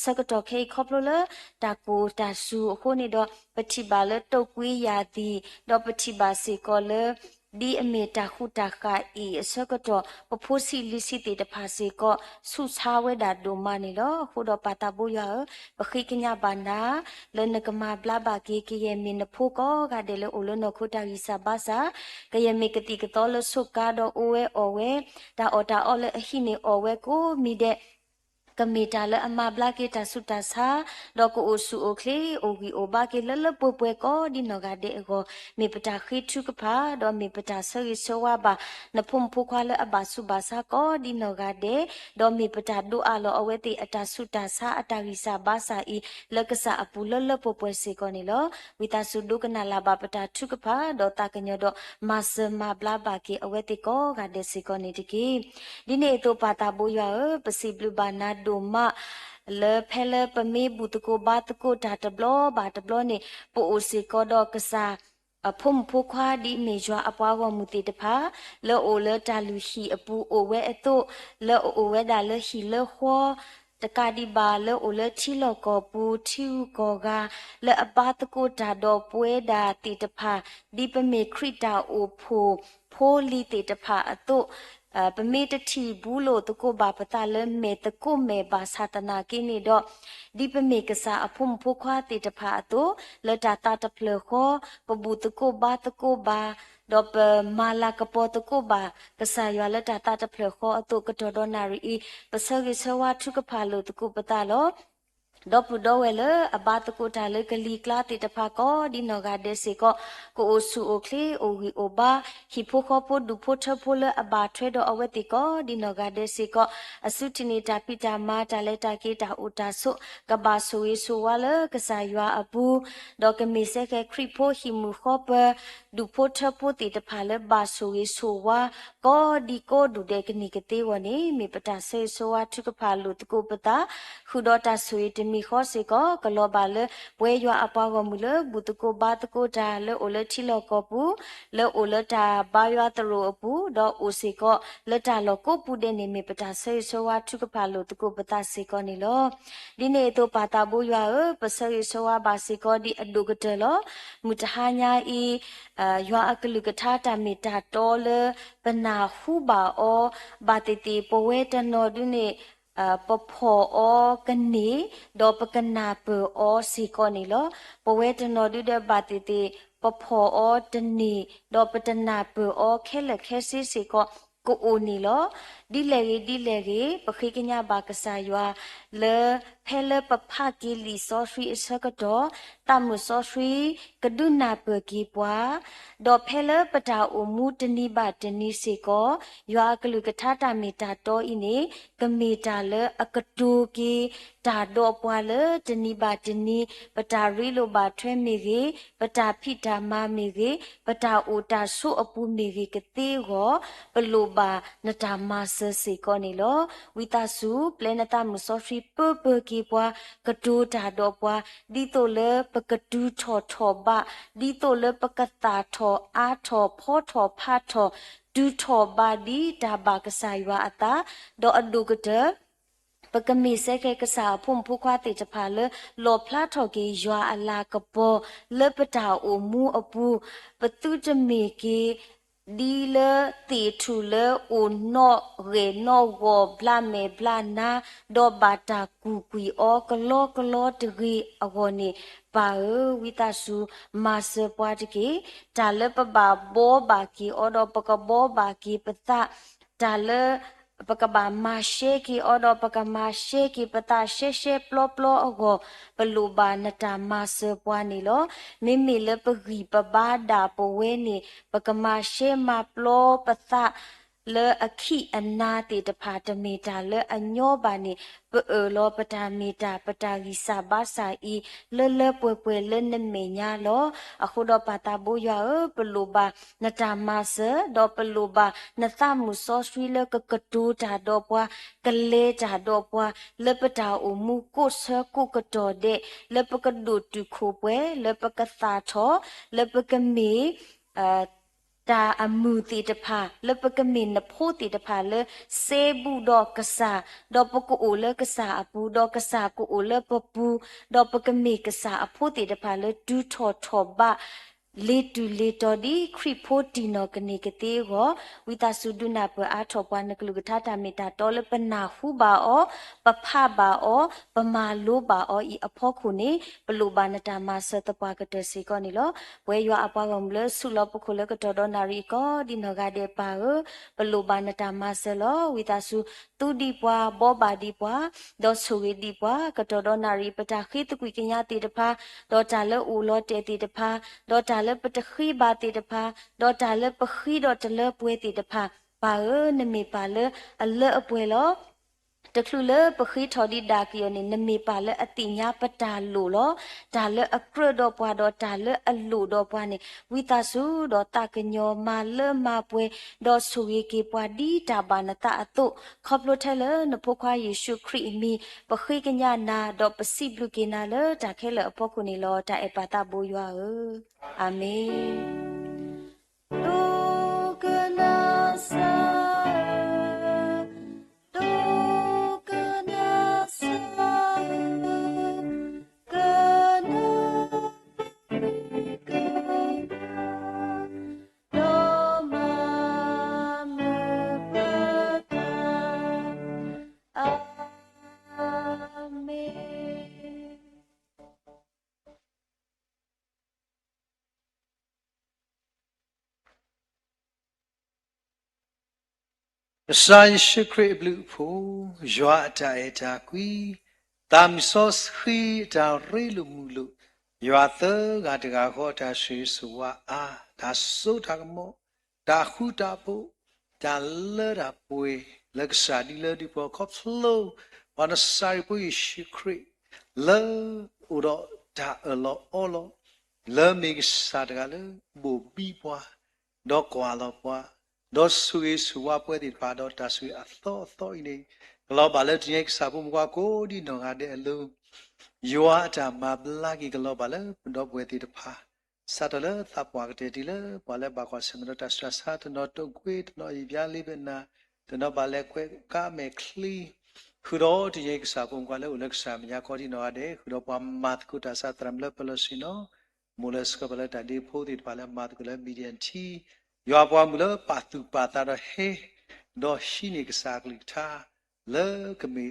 စကတော့ခေခေါပလိုလေတာကိုတာဆုအခုနေတော့ပတိပါလေတုတ်ကွေးရာတီတော့ပတိပါစေကောလေဒီအမေတာခုတာကဤအစကတော့ပဖိုးစီလီစီတေတဖာစေကောဆုစာဝဲတာဒိုမနီလောခုတော့ပါတာဘူရပခိကညာဘာနာလနကမဘလာဘာကေကေယမင်းဖိုကောကတဲ့လေအိုလနခုတာဂီစာဘာစာကယမေကတိကတော်လဆုကတော့အိုဝဲအော်ဝဲတာအော်တာအော်လေအဟိနေအော်ဝဲကိုမိတဲ့ကမီတာလအမဘလာကေတာဆုတာစာဒေါကိုအိုဆူအိုကလေအိုဂီအိုဘာကေလလပွပွကောဒီနောကတဲ့ကိုမေပတာခိထုကဖာဒေါမေပတာဆရီဆိုဝါဘာနဖုံဖုခွာလအဘာစုဘာစာကောဒီနောကတဲ့ဒေါမေပတာဒူအလောအဝဲတိအတာဆုတာစာအတာဂီစာဘာစာဤလကဆာအပူလလပွပွစေကောနီလောဝီတာဆုဒုကနာလာဘာပတာထုကဖာဒေါတာကညောဒေါမဆမဘလာဘာကေအဝဲတိကောကတဲ့စေကောနီတကီဒီနေ့တော့ပါတာဘူရပစီဘလူဘာနာဒိုမလေဖဲလေပမေဘူတကိုဘာတကိုတာတဘလဘာတဘလနေပိုအိုစီကောတော့ကစားအဖုံဖိုခွာဒီမေဂျွာအပွားဝမူတီတဖာလောအိုလေတာလူရှိအပူအိုဝဲအတုလောအိုဝဲဒါလေရှိလေခောတကဒီဘာလောအိုလေချီလောကောပူထီကောကလေအပါတကိုတာတော့ပွဲတာတီတဖာဒီပမေခရစ်တာအိုဖိုလီတီတဖာအတုပမေတတိဘူးလို့တကိုဘာပတာလဲမေတကိုမေဘာသာတနာကိနေတော့ဒီပမေကစားအဖုံဖိုခွာတေတဖာတော့လတာတာတဖလခောပဘူးတကိုဘာတော့ပမာလာကပေါ်တကိုဘာကစားရလတာတာတဖလခောအတုကတော်တော်နာရီပစကိဆဝါထုကဖာလို့တကိုပတာလို့ဒေါပူဒေါဝဲလအဘတ်ကိုတာလေကလီကလာတေတဖာကောဒီနောဂါဒဲစေကောကိုအိုဆူအိုကလီအိုဝီအိုဘာဟီဖိုခေါပိုဒူဖိုထဖိုလအဘတ်ထွဲတော့အဝဲတေကောဒီနောဂါဒဲစေကောအစုတီနေတာပိတာမာတာလက်တာကေတာအိုတာဆုကဘာဆူဝေဆူဝါလကဆာယွာအပူဒေါကမီဆေကခရီဖိုဟီမူခေါပဒူဖိုထဖိုတေတဖာလေဘာဆူဝေဆူဝါကောဒီကိုဒူတဲ့ကနိကတေဝနေမေပတာဆေဆူဝါထုကဖာလူတကိုပတာခုဒေါတာဆွေတမီခောစေကောကလောပါလေဘွဲရွာအပွားကမူလေဘူတကိုဘာတကိုတာလေအိုလေချီလောကောပူလေအိုလေတာဘာရွာတရိုအပူဒေါအိုစေကောလက်တာလောကိုပူတဲ့နေမေပတာဆေဆူဝါထုကဖာလူတကိုပတာစေကောနေလောဒီနေ့တော့ပါတာဘူရွာပဆေဆူဝါဘာစေကောဒီအဒုကတဲလောမူတဟာညာဤရွာအကလူကထာတာမီတာတော်လေပနာဟုပါအောဘာတိတိပဝဲတနောဒုနေပဖောအောကနေဒေါပကနာပေအောစီကောနီလောပဝဲတနောဒုတဲ့ဘာတိတိပဖောအောတနီဒေါပတနာပေအောခဲလက်ခဲစီစီကောကိုအိုနီလောဒီလေပခိကညာဘာကဆာယွာလေဖ Pele papa gili sosri isakado tamu sosri kaduna pergi pua do pele pada umu deni ba deni seko yua kalu katata mita to ini kemita le akadu ki ta do pua le deni ba deni pada rilo ba twe migi pada pita ma migi pada uta su apu migi kete go peluba nata masa seko ni lo wita su planeta musosri pergi pua kadu ta do pua di to le pekadu tho tho ba di to le pekata tho a tho pho tho pha tho du tho ba di da ba kasaywa ata do adu kete pekemi seke kesa phum phu khwa te chapha le lo phla tho ki ywa ala kapo le pata o mu apu patu chme ki di le ti thu le o no re no go bla me bla na do bata ku kui o klo de ri agoni pa wita su mas pwa de ki ta le pa ba bo ba ki o do pa ka bo ba ki pata ta le pakaba masheki odo pakama sheki pata sheshe plo plo ogo peluba nata mas pwani lo mimi le pagi pabada powe ni pakama she ma plo pata le akhi anate de phata meta le anyo ba ni pe lo pata meta pata gi sa ba sa I le pwe le ne me nya lo akhu do pata bo ya peluba nata mas do peluba nata mu so swi le kakatu ta do pwa kale ta do pwa le pata o mu ko se ko kato de le pakadu tu kho pwe le pakatha tho le pakami ta amu ti de pha le pakami na pho ti de pha le se bu do kasa do pako o le kasa apu do kasa ko o le papu do pakami kasa apho ti de pha le du tho tho ba le tu le to di khri pho ti no kane kate go wita suduna pa a tho pa na klu kata ta meta to le pana hu ba o pa pha ba o pa ma lo ba o I apho khu ne plu ba na ta ma sa ta pa ka te se ko ni lo we yo apa gom le su lo pa khu le ka to do na ri ko di no ga de pa plu ba na ta ma sa lo wita su tu di pwa bo ba di pwa do su wi di pwa ka to do na ri pa ta khi tu kwi knya ti de pha do ta le u lo te ti de pha do ta le pa ta khi ba ti de pha do ta le pa khi do ta le pwe ti de pha pa ne me pa le a le a pwe loတခလူလပခိထော်ဒီဒါကီယနေနမေပါလအတိညာပတာလိုလောဒါလအကရတော့ပွားတော့ဒါလအလိုတော့ပွားနေဝိတာစုတော့တကညောမာလမပွဲတော့ဆူရီကေပွားဒီတာဘာနတာအတုခေါပလိုထဲလနဖခွာယေရှုခရစ်မီပခိကညာနာတော့ပစိဘလူကေနာလဒါခဲလအဖို့ခုနေလောတာအပတာဘူရွာအာမင်ဒုကနာဆာစာယရှခရဘလူဖိုယွာတာအတာကွီတမ်ဆော့ခိတာရီလူမူလူယွာသကတကခေါ်တာရှိဆူဝါအာဒါဆိုတာကမောဒါခုတာပိုဒါလရာပွေလက်စာဒီလဒီပေါ်ခေါဖလိုဝနစာရီပွေရှိခရလောဥတော့ဒါအလောအလောလဲမေကစာတကလေဘူဘီပွားတော့ကွာလောပွားတော့ဆူရီဆူဝါပွဲဒီပါတော့တဆူအသောနေလောပါလက်ဒီကစားဖို့မကွာကိုဒီနော်ကတဲ့အလုံးယောအတာမဘလာကီကလောပါလက်တော့ပွဲဒီတဖာစတလသပွားကတဲ့ဒီလေပါလက်ပါကွာစမရတဆာသနော်တော့ကွေးနော်ပြလေးပဲနာတော့ပါလက်ကွဲကားမဲခလီခုတော့ဒီကစားဖို့ကွာလက်လက်စားမညာခေါ်ဒီနော်တဲ့ခုတော့ပါမတ်ကုတာစတရမ်လပလစီနော်မူလစကပလက်တဒီဖို့ဒီပါလက်မတ်ကုလက်မီဒီယန်တီယွာပွားမူလပါတူပါတာတော့ဟေတော့ရှိနေကစားကလိထားလေကမေ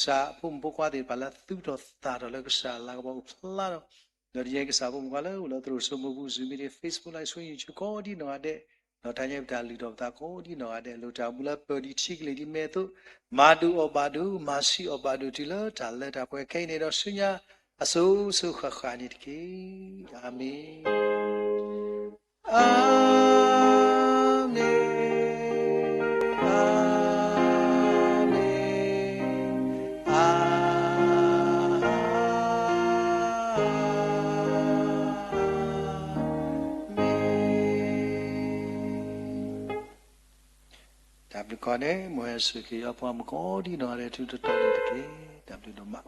စာဖုန်ဘကွာဒီပါလာသူတော့တာတော့လေကစားလာဘောဖလာတော့ဒီကစားဖို့ကွာလေလို့သူတို့စမဘူးဇူမီတွေ Facebook လိုက်ဆွေးရင်ချကောဒီနော်တဲ့ နော်တိုင်းရဲ့တာလူတော်တာကိုဒီနော်တဲ့လူတာဘူးလားပေါ်ဒီချိကလေးဒီမဲတို့မာဒူအဘာဒူမာစီအဘာဒူတီလာတာလက်တာပွဲခိုင်းနေတော့ဆွညာအစိုးဆုခခါနေတကေအာမင်အာမင်အာမင်အာW ကောနဲ့မွေးစုကီအပွားမကောဒီနော်တဲ့သူတော်တော်တကေ W တော့မှာ